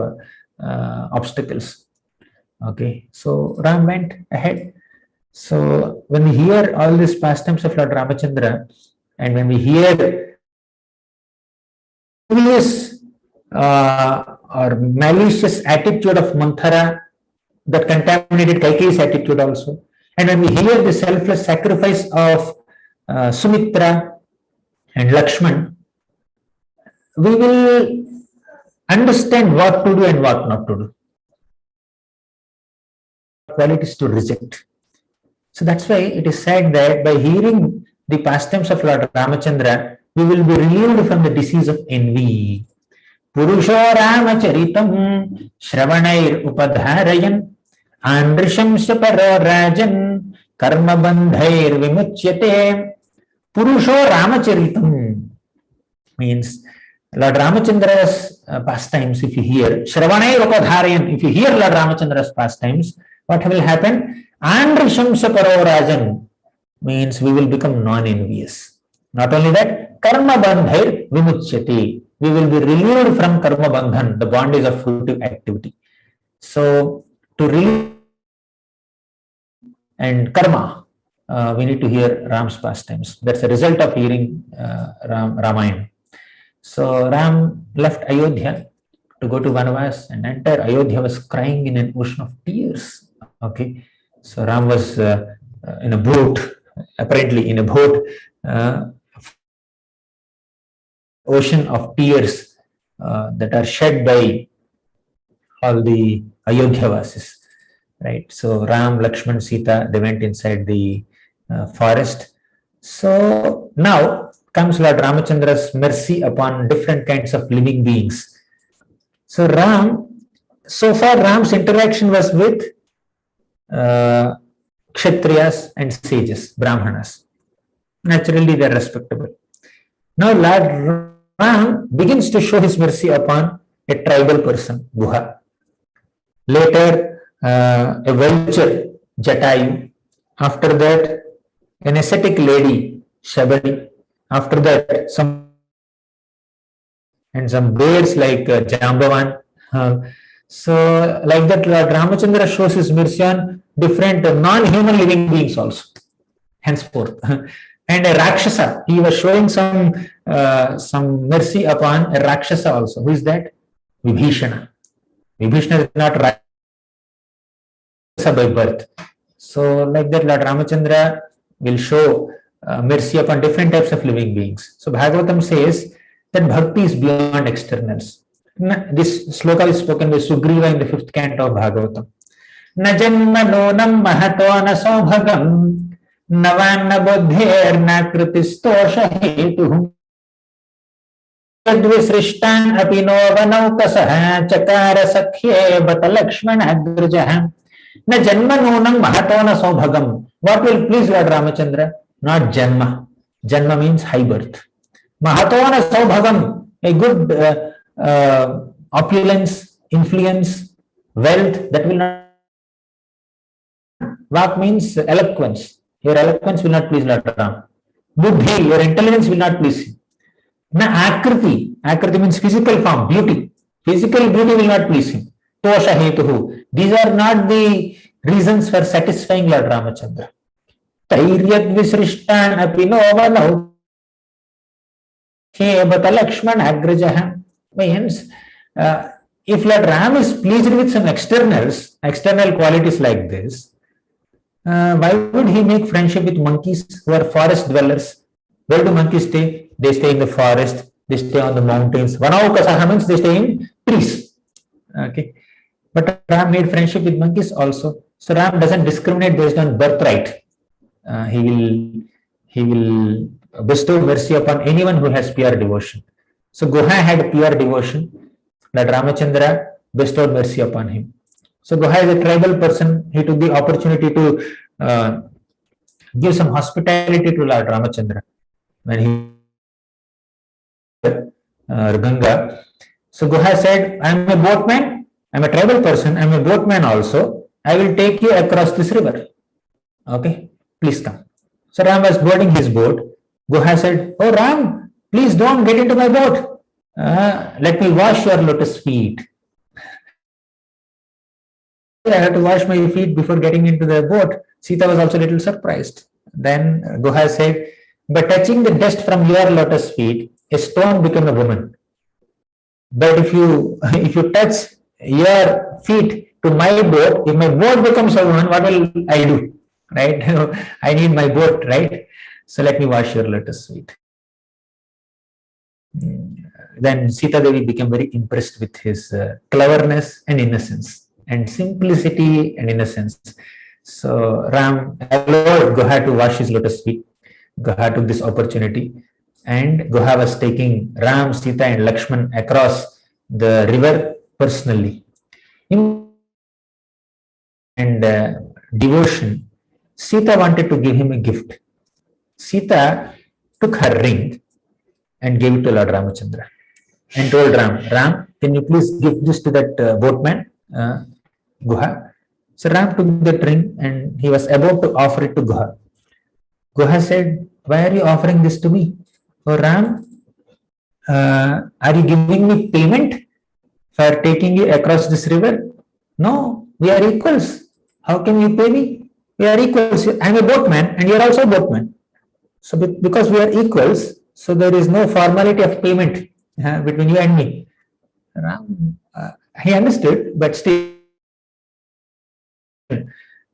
obstacles. Okay, so Ram went ahead. So when we hear all these pastimes of Lord Ramachandra, and when we hear or malicious attitude of Manthara that contaminated Kaikeyi's attitude also, and when we hear the selfless sacrifice of Sumitra and Lakshman, we will understand what to do and what not to do, qualities to reject. So that's why it is said that by hearing the pastimes of Lord Ramachandra, we will be relieved from the disease of envy. Purusho Ramacharitam Shravanair Upadharayan Andrishamsya Paro Rajan Karma Bandhair Vimuchyate. Purusho Ramacharitam means Lord Ramachandra's pastimes. If you hear Shravanair Upadharayan, if you hear Lord Ramachandra's pastimes, what will happen? Andrishamsya Paro Rajan means we will become non-envious. Not only that, karma bandhair vimuchyati. We will be relieved from karma bandhan, the bondage of fruitive activity. So, to relieve and karma. We need to hear Ram's pastimes. That's a result of hearing Ramayana. So Ram left Ayodhya to go to Vanavas, and entire Ayodhya was crying in an ocean of tears. Okay, so Ram was in a boat, apparently in a boat, ocean of tears that are shed by all the Ayodhya Vasis. Right. So Ram, Lakshman, Sita, they went inside the forest. So now comes Lord Ramachandra's mercy upon different kinds of living beings. So so far Ram's interaction was with Kshatriyas and sages, Brahmanas. Naturally, they are respectable. Now Lord Ram begins to show his mercy upon a tribal person, Guha. Later, a vulture, Jatayu. After that, an ascetic lady, Shabari. After that, some bears like Jambavan. So, like that, Lord Ramachandra shows his mercy on different non-human living beings also, henceforth. And a Rakshasa, he was showing some mercy upon a Rakshasa also. Who is that? Vibhishana. Vibhishana is not Rakshasa by birth. So, like that, Lord Ramachandra will show mercy upon different types of living beings. So, Bhagavatam says that bhakti is beyond externals. This sloka is spoken by Sugriva in the 5th canto of Bhagavatam. Na janma nonam mahato na saubhagam navanna bodher na kritistosha hetu tadvisrishtan apino vanaukasaha chakara sakhye bata lakshmana agrajah. Na janma nonam mahato na saubhagam. What will please Lord Ramachandra? Not janma. Janma means high birth. Mahato na saubhagam, a good opulence, influence, wealth, that will not. Vak means eloquence. Your eloquence will not please Lord Ram. Buddhi, your intelligence will not please him. Na akriti. Akriti means physical form, beauty. Physical beauty will not please him. Tosha hetuhu. These are not the reasons for satisfying Lord Ramachandra. Tairyat visrishtan apinovanau bata Lakshman agrajah. Means, if Lord Ram is pleased with some external qualities like this, why would he make friendship with monkeys who are forest dwellers? Where do monkeys stay? They stay in the forest, they stay on the mountains. Vanaukasaha means they stay in trees. Okay. But Ram made friendship with monkeys also. So Ram doesn't discriminate based on birthright. He will bestow mercy upon anyone who has pure devotion. So Guha had pure devotion. Lord Ramachandra bestowed mercy upon him. So Guha is a tribal person. He took the opportunity to give some hospitality to Lord Ramachandra when he Ganga. So Guha said, I am a boatman. I am a tribal person. I am a boatman also. I will take you across this river. Okay, please come. So Ram was boarding his boat. Guha said, oh Ram, please don't get into my boat. Let me wash your lotus feet. I had to wash my feet before getting into the boat. Sita was also a little surprised. Then Guha said, by touching the dust from your lotus feet, a stone became a woman. But if you touch your feet to my boat, if my boat becomes a woman, what will I do? Right? I need my boat, right? So let me wash your lotus feet. Then Sita Devi became very impressed with his cleverness and innocence, and simplicity and innocence. So Ram allowed Guha to wash his lotus feet. Guha took this opportunity, and Guha was taking Ram, Sita and Lakshman across the river personally. And devotion, Sita wanted to give him a gift. Sita took her ring and gave it to Lord Ramachandra and told Ram, can you please give this to that boatman, Guha? So Ram took that ring and he was about to offer it to Guha. Guha said, why are you offering this to me? Oh Ram, are you giving me payment for taking you across this river? No, we are equals. How can you pay me? We are equals. I am a boatman and you are also a boatman. So because we are equals, so there is no formality of payment between you and me. Ram, he understood, but still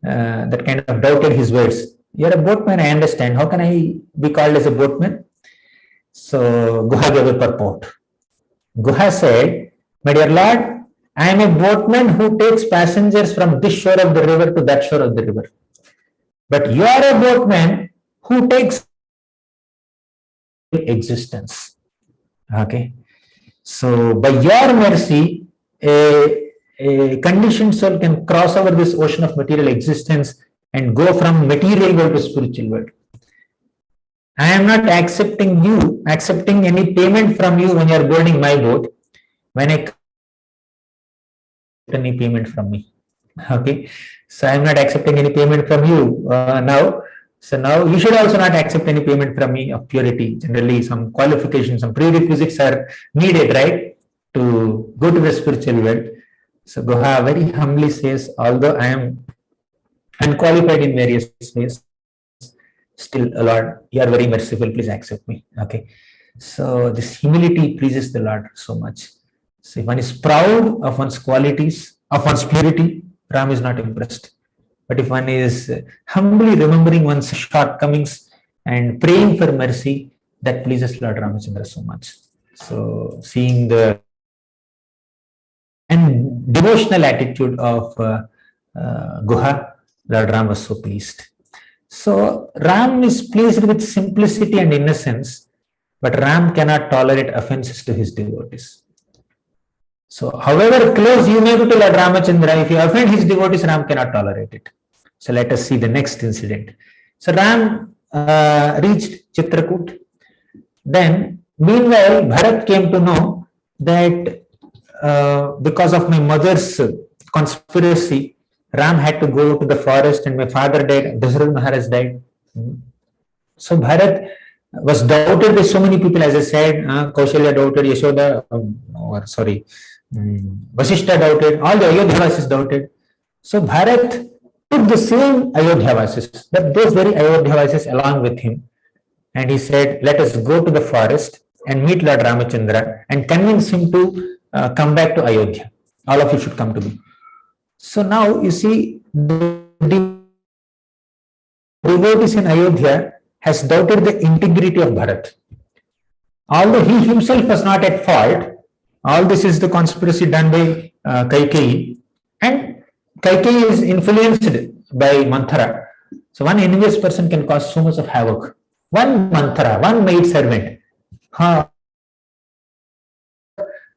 that kind of doubted his words. You are a boatman, I understand. How can I be called as a boatman? So Guha gave a purport. Guha said, my dear Lord, I am a boatman who takes passengers from this shore of the river to that shore of the river. But you are a boatman who takes existence. Okay. So by your mercy, a conditioned soul can cross over this ocean of material existence and go from material world to spiritual world. I am not accepting any payment from you when you are boarding my boat. When I any payment from me. Okay. So I am not accepting any payment from you now. So now you should also not accept any payment from me of purity. Generally, some qualifications, some prerequisites are needed, right, to go to the spiritual world. So Guha very humbly says, although I am unqualified in various ways, still, Lord, you are very merciful. Please accept me. Okay. So this humility pleases the Lord so much. So if one is proud of one's qualities, of one's purity, Ram is not impressed. But if one is humbly remembering one's shortcomings and praying for mercy, that pleases Lord Ramachandra so much. So seeing the and devotional attitude of Guha, Lord Ram was so pleased. So Ram is pleased with simplicity and innocence, but Ram cannot tolerate offenses to his devotees. So however close you may be to Lord Ramachandra, if you offend his devotees, Ram cannot tolerate it. So let us see the next incident. So Ram reached Chitrakoot. Then meanwhile, Bharat came to know that because of my mother's conspiracy, Ram had to go to the forest and my father died, Dasharatha Maharaj died. So Bharat was doubted by so many people, as I said, Kaushalya doubted, Yashoda, Vasishta doubted, all the Ayodhyavasis doubted. So Bharat took the same Ayodhyavasis, but those very Ayodhyavasis along with him. And he said, let us go to the forest and meet Lord Ramachandra and convince him to come back to Ayodhya. All of you should come to me. So now you see, the devotees in Ayodhya has doubted the integrity of Bharat. Although he himself was not at fault, all this is the conspiracy done by Kaikeyi, and Kaikeyi is influenced by Manthara. So one envious person can cause so much of havoc. One Manthara, one maid servant,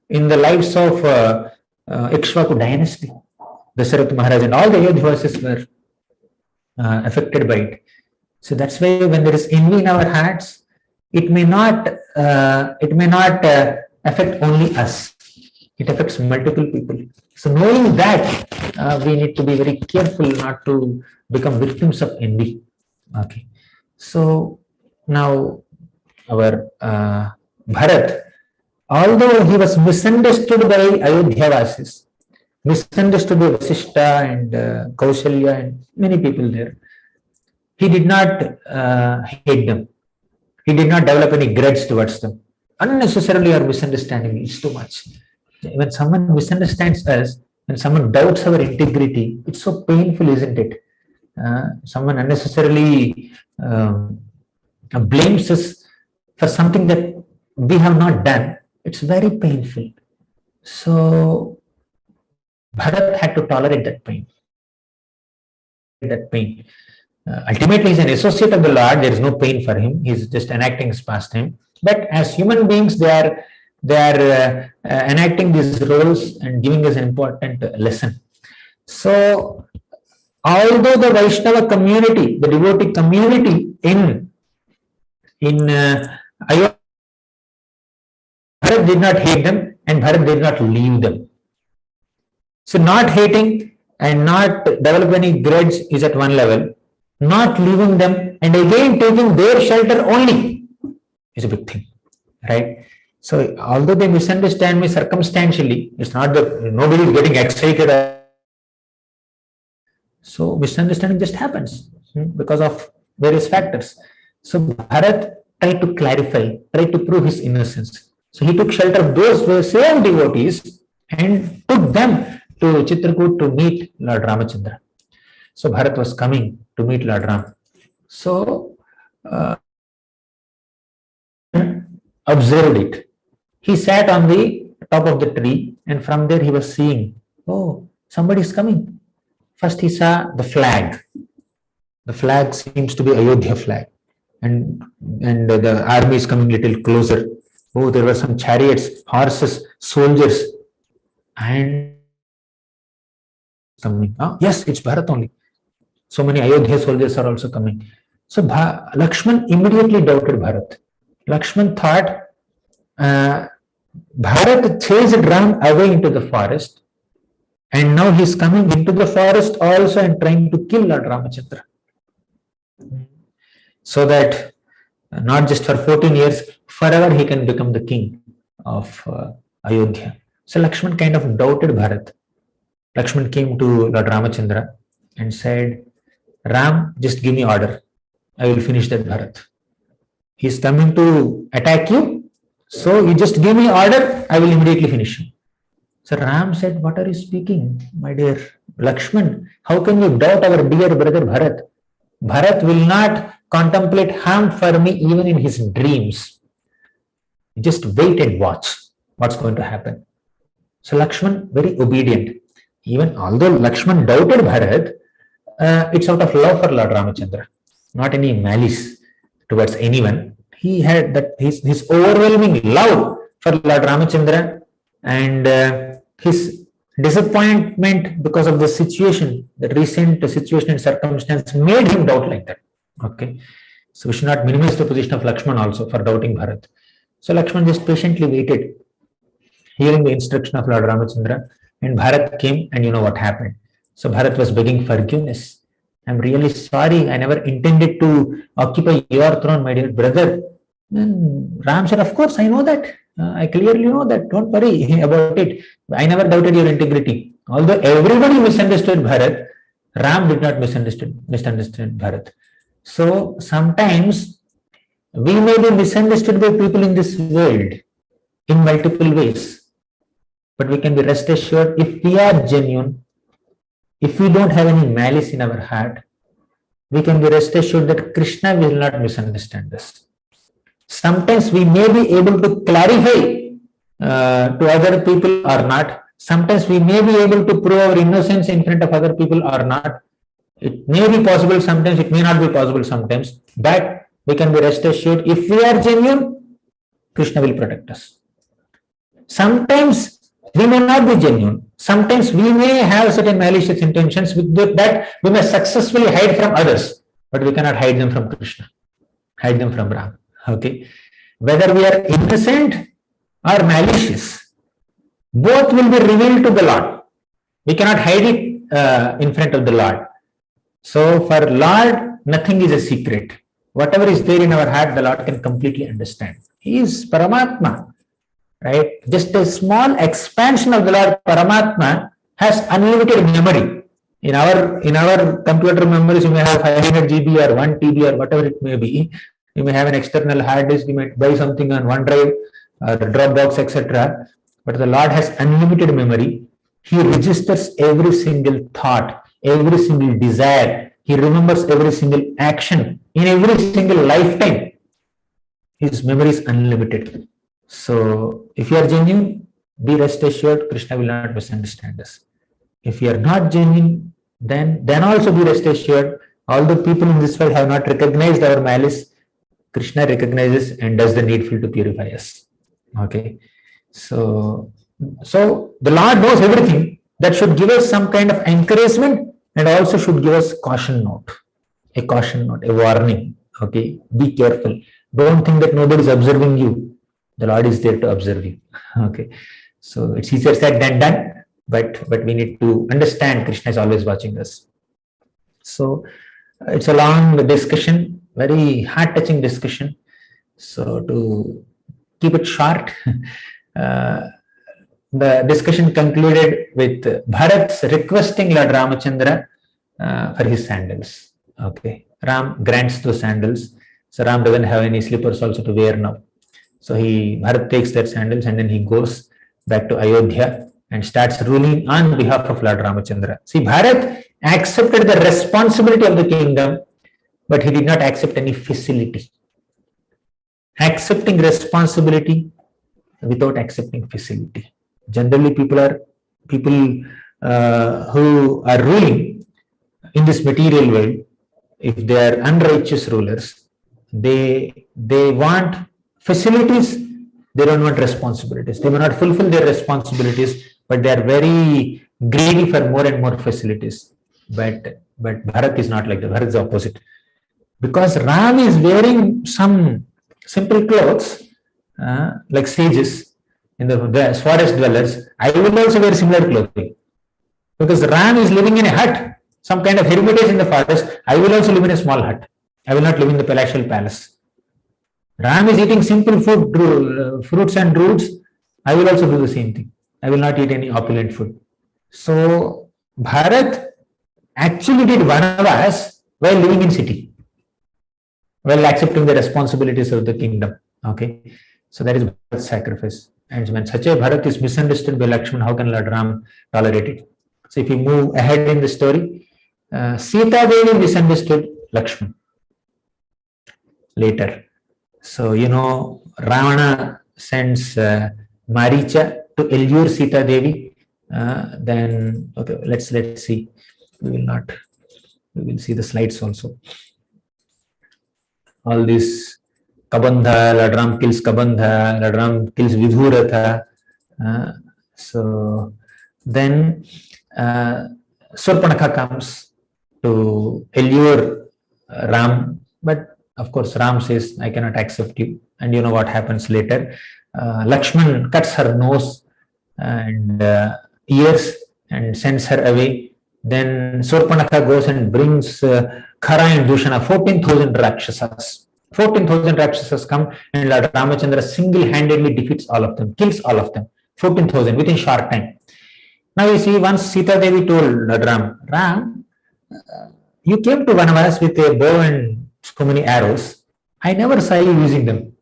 in the lives of Ikshvaku dynasty, Dasharatha Maharaj and all the Ayodhyavasis were affected by it. So that's why when there is envy in our hearts, it may not affect only us. It affects multiple people. So knowing that, we need to be very careful not to become victims of envy. Okay. So now our Bharat, although he was misunderstood by Ayodhyavasis, misunderstood by Vasishta and Kaushalya and many people there, he did not hate them. He did not develop any grudge towards them. Unnecessarily our misunderstanding is too much. When someone misunderstands us, when someone doubts our integrity, it's so painful, isn't it? Someone unnecessarily blames us for something that we have not done. It's very painful. So Bharat had to tolerate that pain. Ultimately, he's an associate of the Lord. There is no pain for him. He's just enacting his pastime. But as human beings, they are enacting these roles and giving us an important lesson. So, although the Vaishnava community, the devotee community in Ayodhya, Bharat did not hate them and Bharat did not leave them. So, not hating and not develop any grudge is at one level. Not leaving them and again taking their shelter only is a big thing, right? So, although they misunderstand me circumstantially, it's not that nobody is getting excited. So misunderstanding just happens because of various factors. So Bharat tried to clarify, tried to prove his innocence. So he took shelter of those same devotees and took them to Chitrakoot to meet Lord Ramachandra. So Bharat was coming to meet Lord Ram. So uh, observed it. He sat on the top of the tree, and from there he was seeing, oh, somebody is coming. First he saw the flag. The flag seems to be Ayodhya flag, and the army is coming little closer. Oh, there were some chariots, horses, soldiers, and coming. Oh, yes, it's Bharat only. So many Ayodhya soldiers are also coming. So Lakshman immediately doubted Bharat. Lakshman thought Bharat chased Ram away into the forest, and now he's coming into the forest also and trying to kill Lord Ramachandra. So that not just for 14 years, forever he can become the king of Ayodhya. So Lakshman kind of doubted Bharat. Lakshman came to Lord Ramachandra and said, Ram, just give me order. I will finish that Bharat. He's coming to attack you. So you just give me order, I will immediately finish him. So Ram said, what are you speaking, my dear Lakshman? How can you doubt our dear brother Bharat? Bharat will not contemplate harm for me even in his dreams. Just wait and watch what's going to happen. So Lakshman, very obedient. Even although Lakshman doubted Bharat, it's out of love for Lord Ramachandra, not any malice towards anyone. He had that his overwhelming love for Lord Ramachandra, and his disappointment because of the situation, the recent situation and circumstance made him doubt like that. Okay, so we should not minimize the position of Lakshman also for doubting Bharat. So Lakshman just patiently waited, hearing the instruction of Lord Ramachandra, and Bharat came, and you know what happened. So Bharat was begging forgiveness. I'm really sorry. I never intended to occupy your throne, my dear brother. And Ram said, of course, I know that. I clearly know that. Don't worry about it. I never doubted your integrity. Although everybody misunderstood Bharat, Ram did not misunderstand Bharat. So sometimes we may be misunderstood by people in this world in multiple ways. But we can be rest assured, if we are genuine, if we don't have any malice in our heart, we can be rest assured that Krishna will not misunderstand us. Sometimes we may be able to clarify to other people or not. Sometimes we may be able to prove our innocence in front of other people or not. It may be possible sometimes, it may not be possible sometimes. But we can be rest assured, if we are genuine, Krishna will protect us. Sometimes we may not be genuine. Sometimes we may have certain malicious intentions that we may successfully hide from others, but we cannot hide them from Krishna, hide them from Ram. Okay, whether we are innocent or malicious, both will be revealed to the Lord. We cannot hide it in front of the Lord. So for Lord, nothing is a secret. Whatever is there in our heart, the Lord can completely understand. He is Paramatma. Right? Just a small expansion of the Lord Paramatma has unlimited memory. In our computer memories, you may have 500 GB or 1 TB or whatever it may be. You may have an external hard disk. You might buy something on OneDrive or Dropbox, etc. But the Lord has unlimited memory. He registers every single thought, every single desire. He remembers every single action in every single lifetime. His memory is unlimited. So, if you are genuine, be rest assured, Krishna will not misunderstand us. If you are not genuine, then also be rest assured, although people in this world have not recognized our malice, Krishna recognizes and does the needful to purify us. Okay. So the Lord knows everything. That should give us some kind of encouragement and also should give us a caution note, a warning. Okay. Be careful. Don't think that nobody is observing you. The Lord is there to observe you. Okay. So it's easier said than done, but we need to understand Krishna is always watching us. So it's a long discussion, very heart-touching discussion. So to keep it short, the discussion concluded with Bharat requesting Lord Ramachandra for his sandals. Okay, Ram grants those sandals. So Ram doesn't have any slippers also to wear now. So Bharat takes their sandals and then he goes back to Ayodhya and starts ruling on behalf of Lord Ramachandra. See, Bharat accepted the responsibility of the kingdom, but he did not accept any facility. Accepting responsibility without accepting facility. Generally, people who are ruling in this material world, if they are unrighteous rulers, they want facilities, they don't want responsibilities. They may not fulfill their responsibilities, but they are very greedy for more and more facilities. But Bharat is not like that. Bharat is the opposite. Because Ram is wearing some simple clothes, like sages in the forest dwellers, I will also wear similar clothing. Because Ram is living in a hut, some kind of hermitage in the forest, I will also live in a small hut. I will not live in the palatial palace. Ram is eating simple food, fruits and roots, I will also do the same thing. I will not eat any opulent food. So, Bharat actually did Vanavas while living in city, while accepting the responsibilities of the kingdom. Okay, so that is Bharat's sacrifice. And when such a Bharat is misunderstood by Lakshman, how can Lord Ram tolerate it? So if you move ahead in the story, Sita Devi misunderstood Lakshman later. So, Ravana sends Maricha to allure Sita Devi. Then, okay, let's see. We will see the slides also. All this Kabandha, Lord Ram kills Kabandha, Lord Ram kills Vidhuratha. So then Surpanakha comes to allure Ram, but of course Ram says, I cannot accept you. And you know what happens later. Lakshman cuts her nose and ears and sends her away. Then Surpanakha goes and brings Khara and Dushana, 14,000 Rakshasas. 14,000 Rakshasas come and Lord Ramachandra single-handedly defeats all of them, kills all of them. 14,000 within short time. Now you see, once Sita Devi told Lord Ram, you came to Vanavas with a bow and so many arrows. I never saw you using them.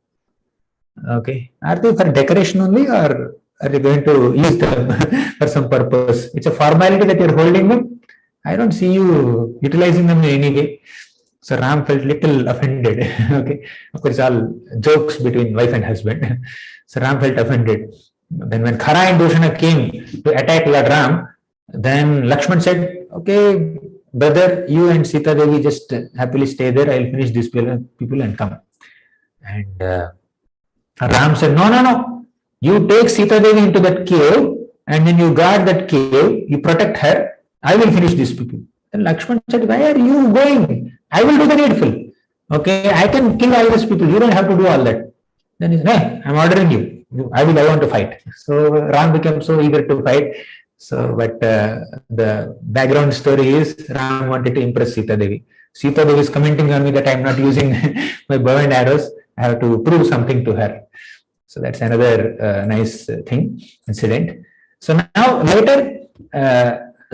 Okay, are they for decoration only, or are you going to use them for some purpose? It's a formality that you're holding them. I don't see you utilizing them in any way. So Ram felt little offended. Okay, of course, all jokes between wife and husband. So Ram felt offended. Then when Khara and Dushana came to attack Lord Ram, then Lakshman said, okay, brother, you and Sita Devi just happily stay there. I'll finish these people and come. And Ram said, no. You take Sita Devi into that cave and then you guard that cave, you protect her. I will finish these people. Then Lakshman said, why are you going? I will do the needful. Okay, I can kill all these people. You don't have to do all that. Then he said, hey, I'm ordering you. I want to fight. So Ram became so eager to fight. So, but the background story is Ram wanted to impress Sita Devi. Sita Devi is commenting on me that I'm not using my bow and arrows. I have to prove something to her. So that's another nice incident. So now later,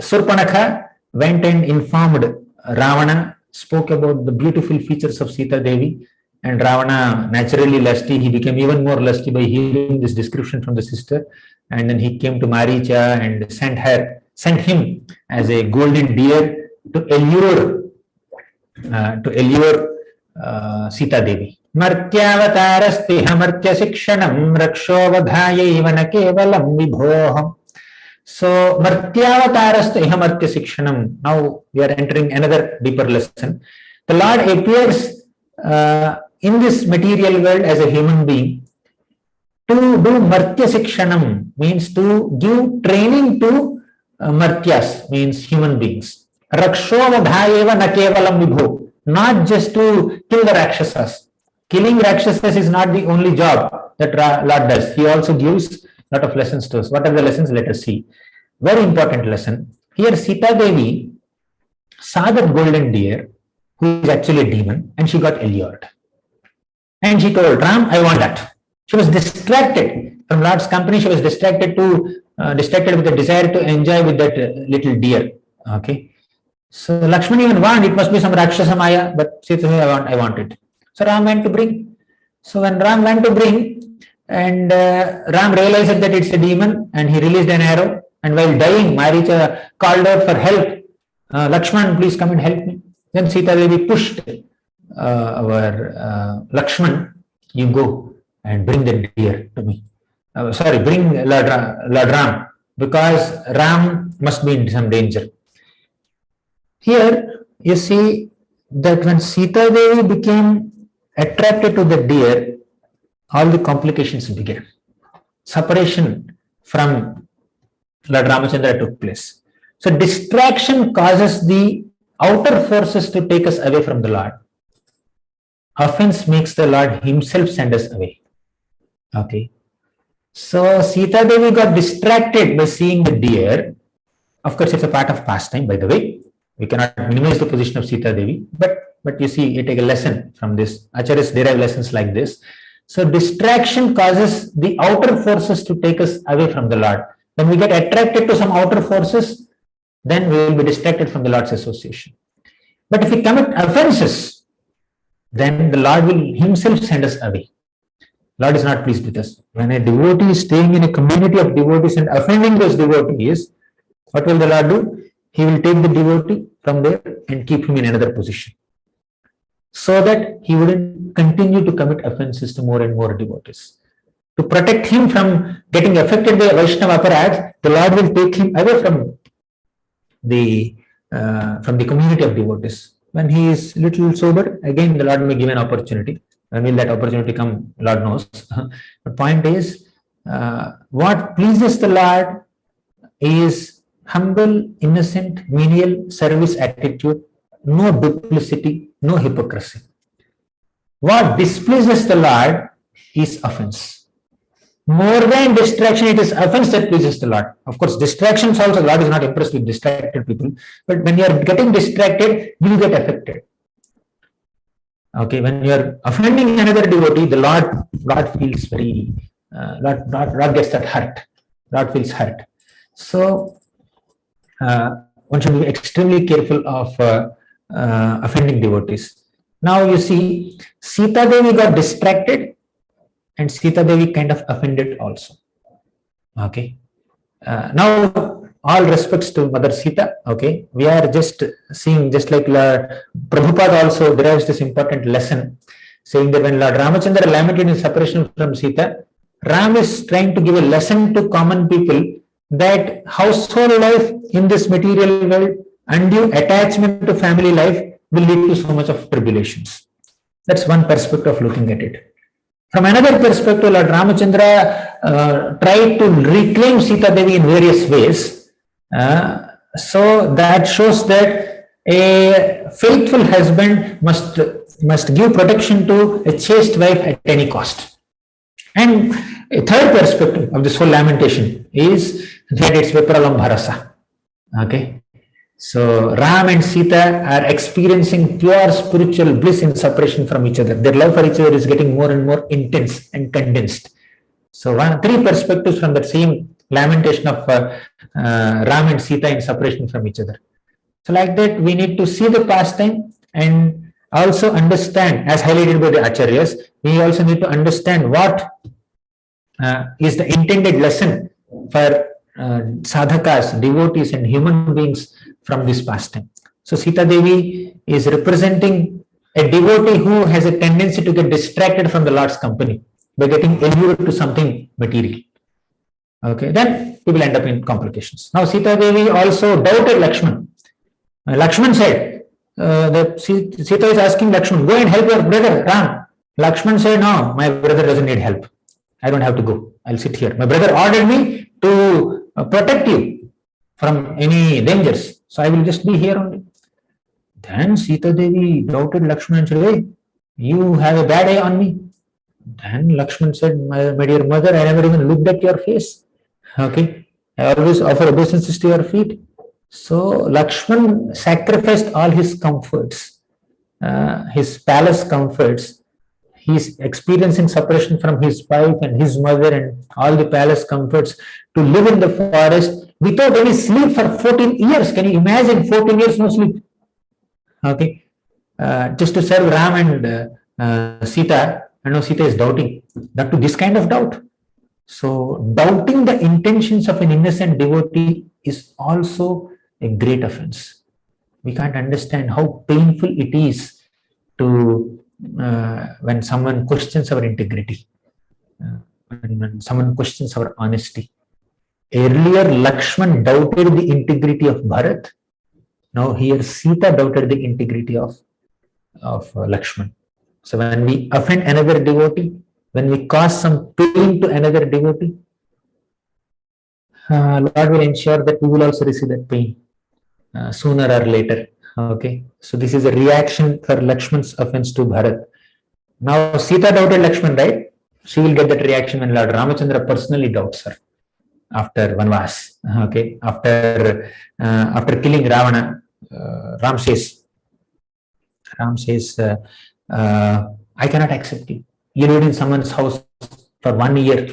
Surpanakha went and informed Ravana, spoke about the beautiful features of Sita Devi, and Ravana, naturally lusty, he became even more lusty by hearing this description from the sister. And then he came to Maricha and sent him as a golden deer to allure Sita Devi. Martyavatarasti hamartya sikshanam rakshobadhayaiva na kevalam vibhoham. So Martyavatarasti hamartya sikshanam. Now we are entering another deeper lesson. The Lord appears in this material world as a human being to do Martya Sikshanam, means to give training to Martyas, means human beings. Rakshovadhayeva na kevalam vibho, not just to kill the Rakshasas. Killing Rakshasas is not the only job that Lord does. He also gives a lot of lessons to us. What are the lessons? Let us see. Very important lesson. Here Sita Devi saw that golden deer, who is actually a demon, and she got allured. And she told Ram, I want that. She was distracted from Lord's company. She was distracted with the desire to enjoy with that little deer. Okay. So Lakshman even want, it must be some Rakshasa Maya, but Sita said, I want it. So Ram went to bring. So when Ram went to bring, and Ram realized that it's a demon, and he released an arrow, and while dying, Maricha called out for help. Lakshman, please come and help me. Then Sita Devi pushed our Lakshman, you go and bring the deer to me. Bring Lord Ram, because Ram must be in some danger. Here you see that when Sita Devi became attracted to the deer, all the complications began. Separation from Lord Ramachandra took place. So distraction causes the outer forces to take us away from the Lord. Offense makes the Lord himself send us away. Okay. So Sita Devi got distracted by seeing the deer. Of course, it's a part of pastime, by the way. We cannot minimize the position of Sita Devi, but you see, you take a lesson from this. Acharyas derive lessons like this. So distraction causes the outer forces to take us away from the Lord. When we get attracted to some outer forces, then we will be distracted from the Lord's association. But if we commit offenses, then the Lord will himself send us away. Lord is not pleased with us. When a devotee is staying in a community of devotees and offending those devotees, what will the Lord do? He will take the devotee from there and keep him in another position, so that he wouldn't continue to commit offenses to more and more devotees. To protect him from getting affected by Vaishnava aparad, the Lord will take him away from the community of devotees. When he is little sober, again the Lord may give an opportunity. When will that opportunity come, Lord knows. The point is, what pleases the Lord is humble, innocent, menial service attitude, no duplicity, no hypocrisy. What displeases the Lord is offense. More than distraction, it is offense that pleases the Lord. Of course, distractions also, the Lord is not impressed with distracted people. But when you are getting distracted, you get affected. Okay, when you are offending another devotee, the Lord feels very, Lord gets that hurt. Lord feels hurt. So, one should be extremely careful of offending devotees. Now you see, Sita Devi got distracted and Sita Devi kind of offended also. Okay. Now, all respects to Mother Sita. Okay. We are just seeing, just like Prabhupada also derives this important lesson, saying that when Lord Ramachandra lamented his separation from Sita, Ram is trying to give a lesson to common people that household life in this material world, undue attachment to family life will lead to so much of tribulations. That's one perspective of looking at it. From another perspective, Lord Ramachandra tried to reclaim Sita Devi in various ways. So that shows that a faithful husband must give protection to a chaste wife at any cost. And a third perspective of this whole lamentation is that it's Vipralam Bharasa. Okay. So Ram and Sita are experiencing pure spiritual bliss in separation from each other. Their love for each other is getting more and more intense and condensed. So three perspectives from that same lamentation of Ram and Sita in separation from each other. So like that, we need to see the pastime and also understand, as highlighted by the Acharyas, we also need to understand what is the intended lesson for sadhakas, devotees and human beings from this pastime. So Sita Devi is representing a devotee who has a tendency to get distracted from the Lord's company by getting allured to something material. Okay, then people end up in complications. Now Sita Devi also doubted Lakshman. Lakshman said, that Sita is asking Lakshman, go and help your brother Ram. Lakshman said, no, my brother doesn't need help. I don't have to go. I'll sit here. My brother ordered me to protect you from any dangers. So I will just be here only. Then Sita Devi doubted Lakshman and said, hey, you have a bad eye on me. Then Lakshman said, my dear mother, I never even looked at your face. Okay. I always offer obeisances to your feet. So Lakshman sacrificed all his comforts, his palace comforts. He's experiencing separation from his wife and his mother and all the palace comforts to live in the forest without any sleep for 14 years. Can you imagine 14 years no sleep? Okay. Just to serve Ram and Sita, and now Sita is doubting. That to this kind of doubt. So doubting the intentions of an innocent devotee is also a great offense. We can't understand how painful it is to when someone questions our integrity, when someone questions our honesty. Earlier, Lakshman doubted the integrity of Bharat. Now here Sita doubted the integrity of Lakshman. So when we offend another devotee, when we cause some pain to another devotee, Lord will ensure that we will also receive that pain sooner or later. Okay, so this is a reaction for Lakshman's offense to Bharat. Now Sita doubted Lakshman, right? She will get that reaction when Lord Ramachandra personally doubts her after Vanvas. Okay, after killing Ravana, Ram says, I cannot accept you. You lived in someone's house for 1 year.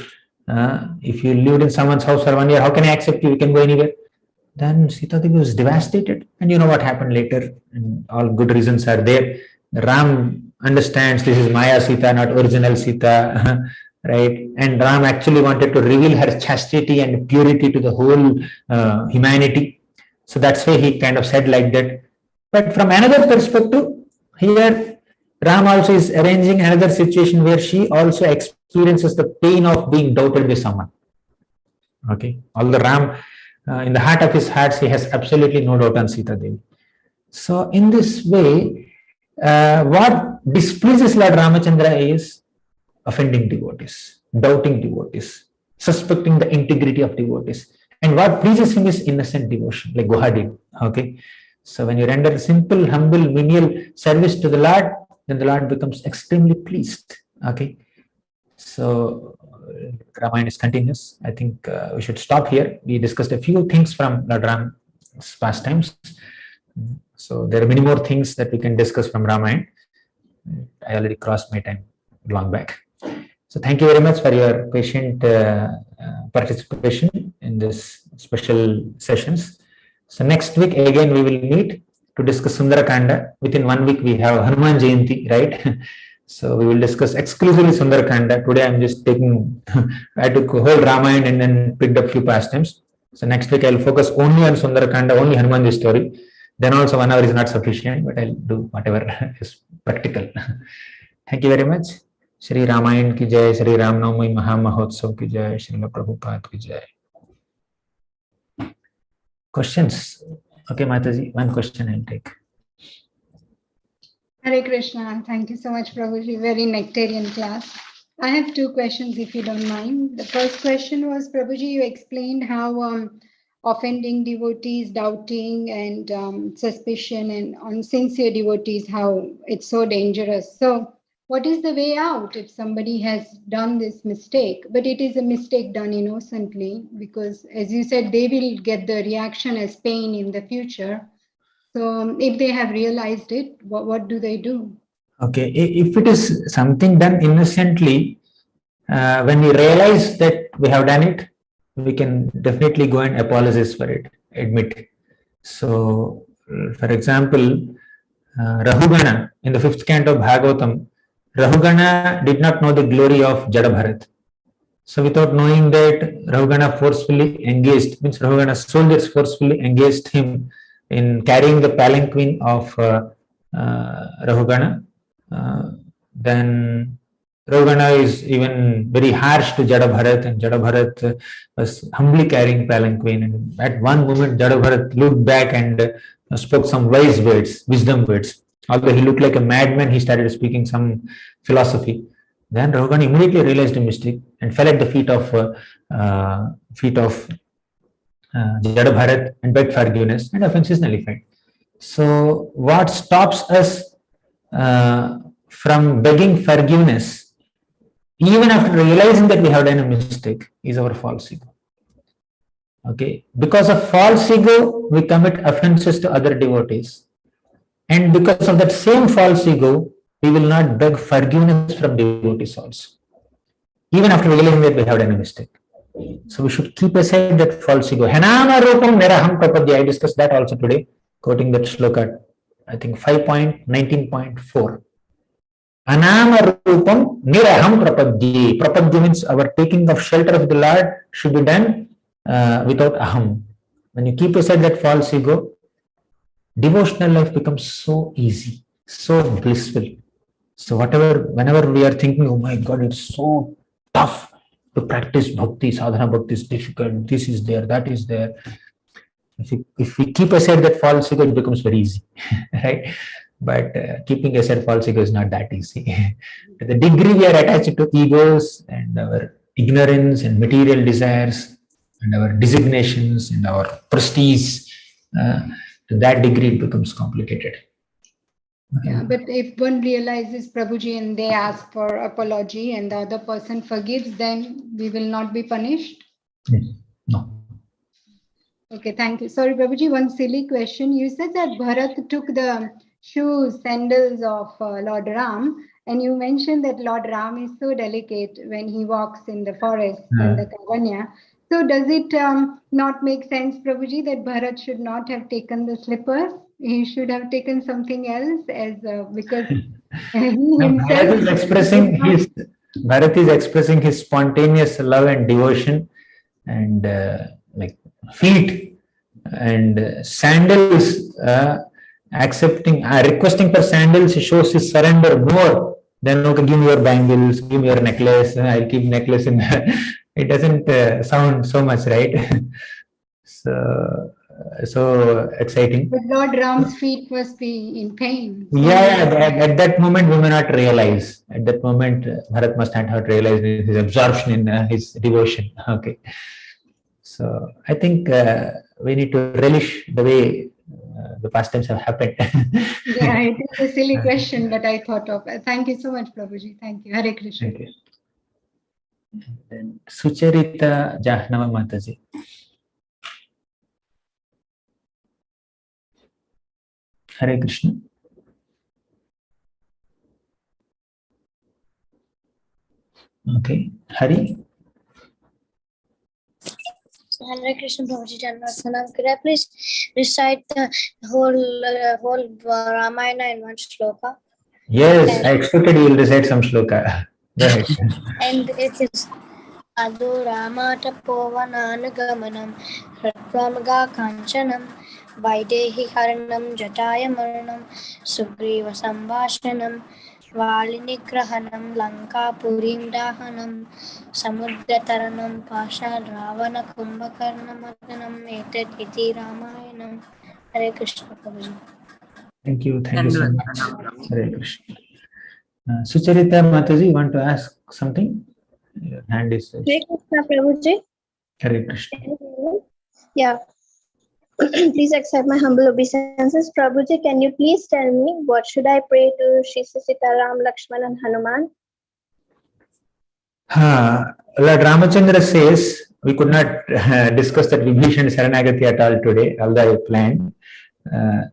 If you lived in someone's house for 1 year, how can I accept you? You can go anywhere. Then Sita Devi was devastated. And you know what happened later. And all good reasons are there. Ram understands this is Maya Sita, not original Sita. Right? And Ram actually wanted to reveal her chastity and purity to the whole humanity. So that's why he kind of said like that. But from another perspective, here Ram also is arranging another situation where she also experiences the pain of being doubted by someone. Okay, although Ram, in the heart of his hearts, he has absolutely no doubt on Sita Devi. So in this way, what displeases Lord Ramachandra is offending devotees, doubting devotees, suspecting the integrity of devotees. And what pleases him is innocent devotion, like Guha did. Okay, so when you render simple, humble, menial service to the Lord, then the Lord becomes extremely pleased. Okay, so Ramayana is continuous. I think we should stop here. We discussed a few things from Lord Ram's pastimes. So there are many more things that we can discuss from Ramayana. I already crossed my time long back. So thank you very much for your patient participation in this special sessions. So next week again we will meet to discuss Sundarakanda. Within 1 week we have Hanuman Jayanti, right? So we will discuss exclusively Sundarakanda. Today I'm just taking, I took whole Ramayana and then picked up few pastimes. So next week I'll focus only on Sundarakanda, only Hanumanji story. Then also 1 hour is not sufficient, but I'll do whatever is practical. Thank you very much. Shri Ramayana ki jai, Shri Ram Navami Maha Mahotsav ki jai, Srila Prabhupada ki jai. Questions? Okay, Mataji, one question I'll take. Hare Krishna. Thank you so much, Prabhuji. Very nectarian class. I have 2 questions, if you don't mind. The first question was, Prabhuji, you explained how offending devotees, doubting and suspicion and unsincere devotees, how it's so dangerous. So what is the way out if somebody has done this mistake, but it is a mistake done innocently? Because as you said, they will get the reaction as pain in the future. So if they have realized it, what do they do? Okay, if it is something done innocently, when we realize that we have done it, we can definitely go and apologize for it, admit. So, for example, Rahugana, in the 5th canto of Bhagavatam, Rahugana did not know the glory of Jada Bharat. So without knowing that, Rahugana forcefully engaged, means Rahugana's soldiers forcefully engaged him in carrying the palanquin of Rahugana. Then Rahugana is even very harsh to Jada Bharat, and Jada Bharat was humbly carrying palanquin. And at one moment, Jada Bharat looked back and spoke some wise words, wisdom words. Although he looked like a madman, he started speaking some philosophy. Then Rahugana immediately realized a mistake and fell at the feet of Jada Bharat and begged forgiveness, and offense is nullified. So what stops us from begging forgiveness, even after realizing that we have done a mistake, is our false ego. Okay, because of false ego, we commit offenses to other devotees, and because of that same false ego, we will not beg forgiveness from devotees also, even after realizing that we have done a mistake. So we should keep aside that false ego. Henama rupam niraham prapadya. I discussed that also today, quoting that shloka, I think 5.19.4. Anama rupam niraham prapadya. Prapadya means our taking of shelter of the Lord should be done without aham. When you keep aside that false ego, devotional life becomes so easy, so blissful. So whenever we are thinking, oh my God, it's so tough to practice bhakti, sadhana bhakti is difficult, this is there, that is there. If we keep aside that false ego, it becomes very easy, right? But keeping aside false ego is not that easy. To the degree we are attached to egos and our ignorance and material desires and our designations and our prestige, to that degree it becomes complicated. Yeah, but if one realizes Prabhuji and they ask for apology and the other person forgives, then we will not be punished? No. Okay, thank you. Sorry, Prabhuji, one silly question. You said that Bharat took the shoes, sandals of Lord Ram, and you mentioned that Lord Ram is so delicate when he walks in the forest, in the Kavanya. So does it not make sense, Prabhuji, that Bharat should not have taken the slippers? He should have taken something else because he himself... Bharat is expressing his spontaneous love and devotion and like feet and sandals, requesting for sandals shows his surrender more than, okay, give me your bangles, give me your necklace, I'll keep necklace in there. It doesn't sound so much, right? So exciting. But Lord Ram's feet must be in pain. At that moment we may not realize. At that moment, Bharat must not have realized his absorption in his devotion. Okay. So I think we need to relish the way the pastimes have happened. Yeah, it is a silly question, but I thought of it. Thank you so much, Prabhuji. Thank you. Hare Krishna. Thank you. Then Sucharita Jahnava Mataji. Hare Krishna. Okay. Hari. Hare Krishna Prabhuji Janmarthanam. Could I please recite the whole Ramayana in one shloka? Yes, I expected you will recite some shloka. Go ahead. And it is Adu Ramata Povananugamanam Ratwamaga Kanchanam Vaidehi Haranam Jataya Maranam Sugriva Sambhashanam Valinigrahanam Lanka Purim Dahanam Samudrataranam Pasha Ravana Kumbhakarnamatanam Etat Iti Ramayanam. Hare Krishna Prabhuji. Thank you so much. Hare Krishna. Sucharita Mataji, you want to ask something? Your hand is raised. Hare Krishna Prabhuji. Hare Krishna. Yeah. Please accept my humble obeisances. Prabhuji, can you please tell me what should I pray to Shri Sita, Ram, Lakshman and Hanuman? Lord Ramachandra says, we could not discuss that Vibhishan Saranagati at all today, although I planned.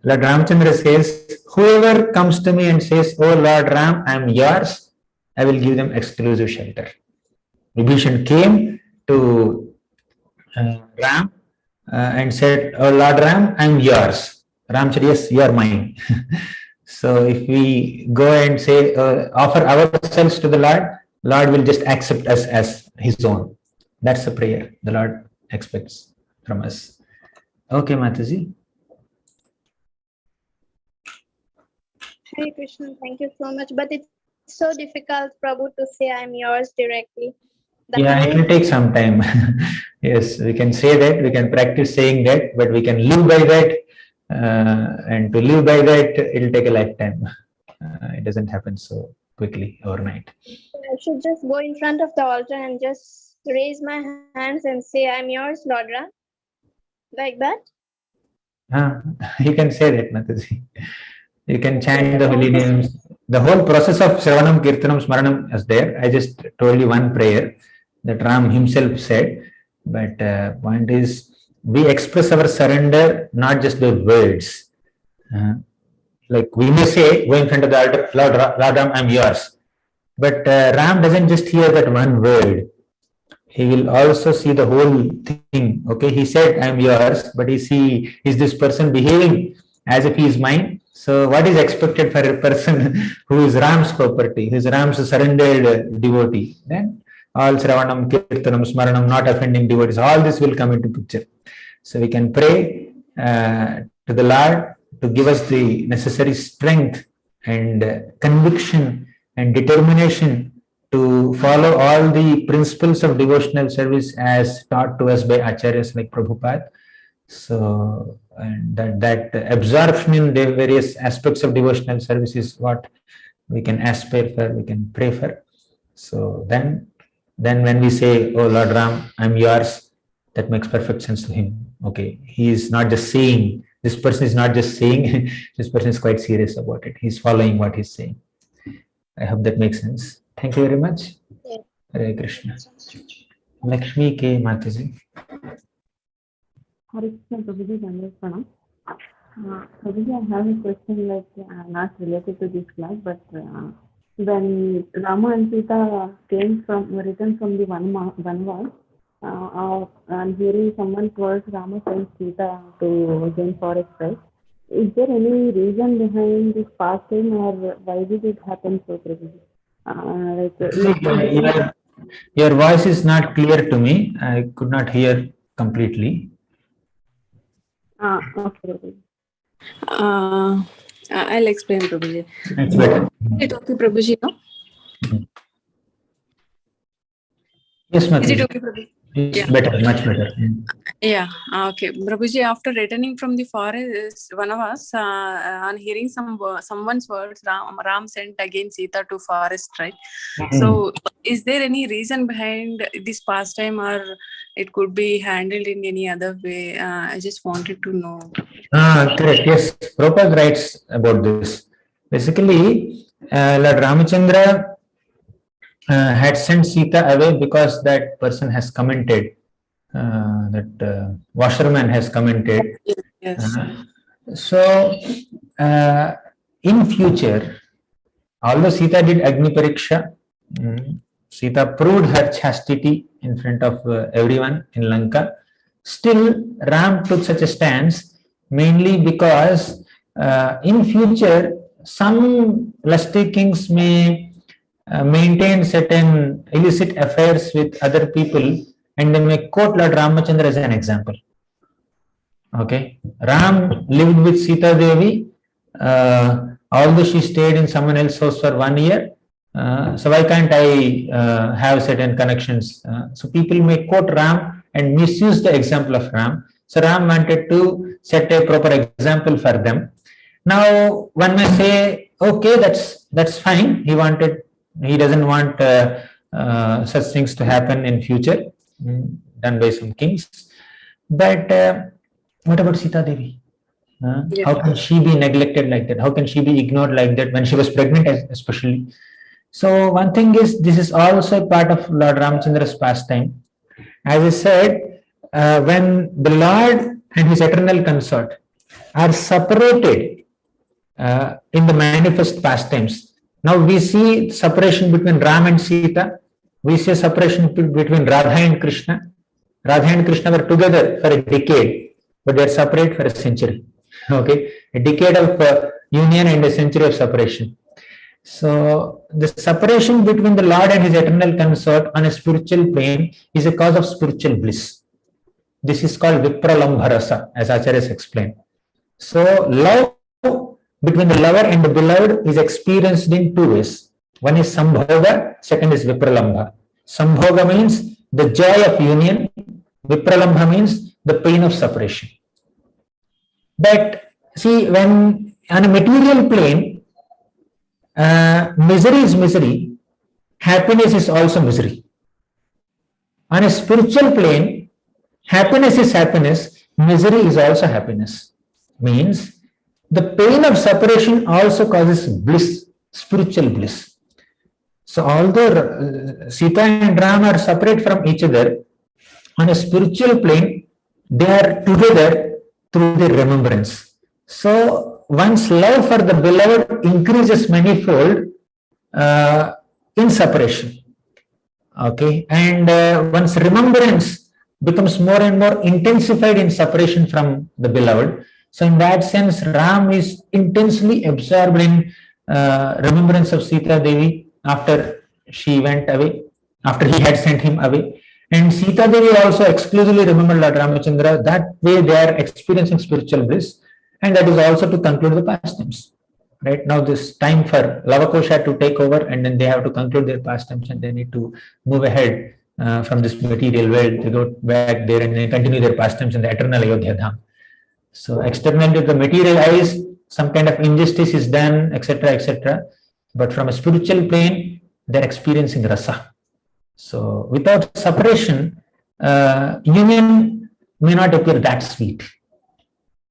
Lord Ramachandra says, whoever comes to me and says, oh Lord Ram, I am yours, I will give them exclusive shelter. Vibhishan came to Ram and said, oh Lord Ram, I am yours. Ram said, yes, you are mine. So if we go and say, offer ourselves to the Lord will just accept us as his own. That's the prayer the Lord expects from us. Okay, Mataji. Hare Krishna, thank you so much. But it's so difficult, Prabhu, to say I'm yours directly. It will take some time. Yes, we can say that, we can practice saying that, but we can live by that. And to live by that, it will take a lifetime. It doesn't happen so quickly overnight. I should just go in front of the altar and just raise my hands and say, I'm yours, Lord Ram. Like that? You can say that, Mataji. You can chant the holy names. The whole process of Shravanam, Kirtanam, Smaranam is there. I just told you one prayer that Ram himself said. But point is, we express our surrender not just by words. Like we may say, go in front of the altar, Lord Ram, I'm yours. But Ram doesn't just hear that one word. he will also see the whole thing. Okay, he said, I am yours, but is this person behaving as if he is mine? So what is expected for a person who is Ram's property, who is Ram's surrendered devotee? Then all Sravanam, Kirtanam, Smaranam, not offending devotees, all this will come into picture. So we can pray to the Lord to give us the necessary strength and conviction and determination to follow all the principles of devotional service as taught to us by acharyas like Prabhupada. So, and that absorption in the various aspects of devotional service is what we can aspire for, we can pray for. So then when we say, oh Lord Ram, I'm yours, that makes perfect sense to him. Okay, he is not just saying, this person is not just saying, this person is quite serious about it. He's following what he's saying. I hope that makes sense. Thank you very much. Yeah. Hare Krishna. Lakshmi K. Mataji. Hare Krishna, Prabhuji, Pranam. Prabhuji, I have a question not related to this class, but when Rama and Sita returned from the Vanvas, and hearing someone's words, Rama sent Sita to join forest, right? Is there any reason behind this pastime, or why did it happen so, Prabhuji? Your voice is not clear to me. I could not hear completely. Okay. I'll explain, Prabhuji. It's better. Is it okay, Prabhuji, now? Yes, Mataji. Is it okay, Prabhuji? It's better, much better. Yeah, okay. Prabhuji, after returning from the forest, one of us, on hearing someone's words, Ram sent again Sita to forest, right? So, is there any reason behind this pastime, or it could be handled in any other way? I just wanted to know. Correct. Yes, Prabhupada writes about this. Basically, Lord Ramachandra had sent Sita away because that person has commented, that washerman has commented. Yes. So, in future, although Sita did Agni Pariksha, Sita proved her chastity in front of everyone in Lanka. Still, Ram took such a stance mainly because in future, some lusty kings may maintain certain illicit affairs with other people, and they may quote Lord Ramachandra as an example. Okay, Ram lived with Sita Devi, although she stayed in someone else's house for 1 year. So why can't I have certain connections? So people may quote Ram and misuse the example of Ram. So Ram wanted to set a proper example for them. Now one may say, okay, that's fine. He doesn't want such things to happen in future, done by some kings. But what about Sita Devi? How can she be neglected like that? How can she be ignored like that when she was pregnant, especially? So one thing is, this is also part of Lord Ramachandra's pastime. As I said, when the Lord and his eternal consort are separated in the manifest pastimes. Now we see separation between Ram and Sita. We see a separation between Radha and Krishna. Radha and Krishna were together for a decade, but they are separate for a century. Okay, a decade of union and a century of separation. So the separation between the Lord and his eternal consort on a spiritual plane is a cause of spiritual bliss. This is called Vipralambharasa, as Acharyas explained. So love between the lover and the beloved is experienced in two ways. One is Sambhoga, second is Vipralambha. Sambhoga means the joy of union. Vipralambha means the pain of separation. But see, when on a material plane, misery is misery, happiness is also misery. On a spiritual plane, happiness is happiness, misery is also happiness. Means the pain of separation also causes bliss, spiritual bliss. So although Sita and Ram are separate from each other, on a spiritual plane, they are together through the remembrance. So one's love for the beloved increases manifold in separation. Okay, and one's remembrance becomes more and more intensified in separation from the beloved. So in that sense, Ram is intensely absorbed in remembrance of Sita Devi after she went away, after he had sent him away. And Sita Devi also exclusively remembered Lord Ramachandra. That way they are experiencing spiritual bliss. And that is also to conclude the pastimes. Right now, this time for Lavakosha to take over, and then they have to conclude their pastimes, and they need to move ahead from this material world to go back there and then continue their pastimes in the eternal Ayodhya Dham. So, externally, the material eyes, some kind of injustice is done, etc., etc. But from a spiritual plane, they're experiencing rasa. So, without separation, union may not appear that sweet.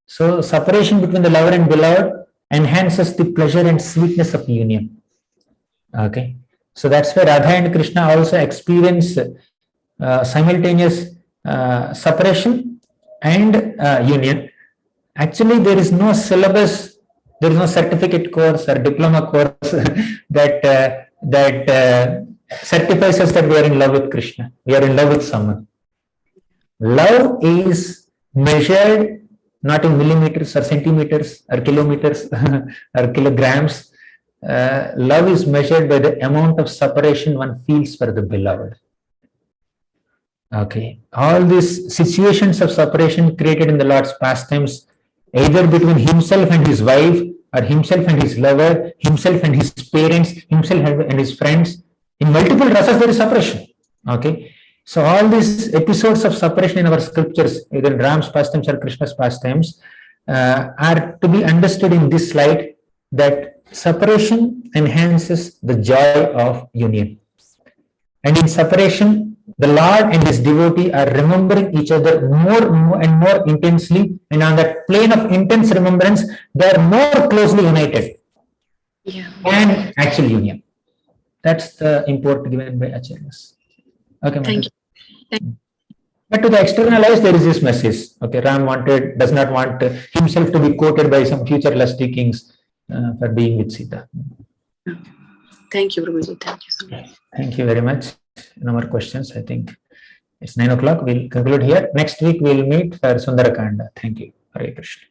So, separation between the lover and beloved enhances the pleasure and sweetness of union. Okay, so that's where Radha and Krishna also experience simultaneous separation and union. Actually, there is no syllabus, there is no certificate course or diploma course that certifies us that we are in love with Krishna. We are in love with someone. Love is measured not in millimeters or centimeters or kilometers or kilograms. Love is measured by the amount of separation one feels for the beloved. Okay, all these situations of separation created in the Lord's pastimes, either between himself and his wife, or himself and his lover, himself and his parents, himself and his friends. In multiple rasas, there is separation. Okay. So all these episodes of separation in our scriptures, either in Ram's pastimes or Krishna's pastimes, are to be understood in this light, that separation enhances the joy of union. And in separation, the Lord and his devotee are remembering each other more and more intensely, and on that plane of intense remembrance, they are more closely united. And actual union. That's the import given by Acharyas. Okay, thank you. But to the external eyes, there is this message. Okay, Ram does not want himself to be quoted by some future lusty kings for being with Sita. Thank you, Prabhuji. Thank you so much. Thank you very much. No more questions. I think it's 9 o'clock. We'll conclude here. Next week we'll meet for Sundarakanda. Thank you. Hare Krishna.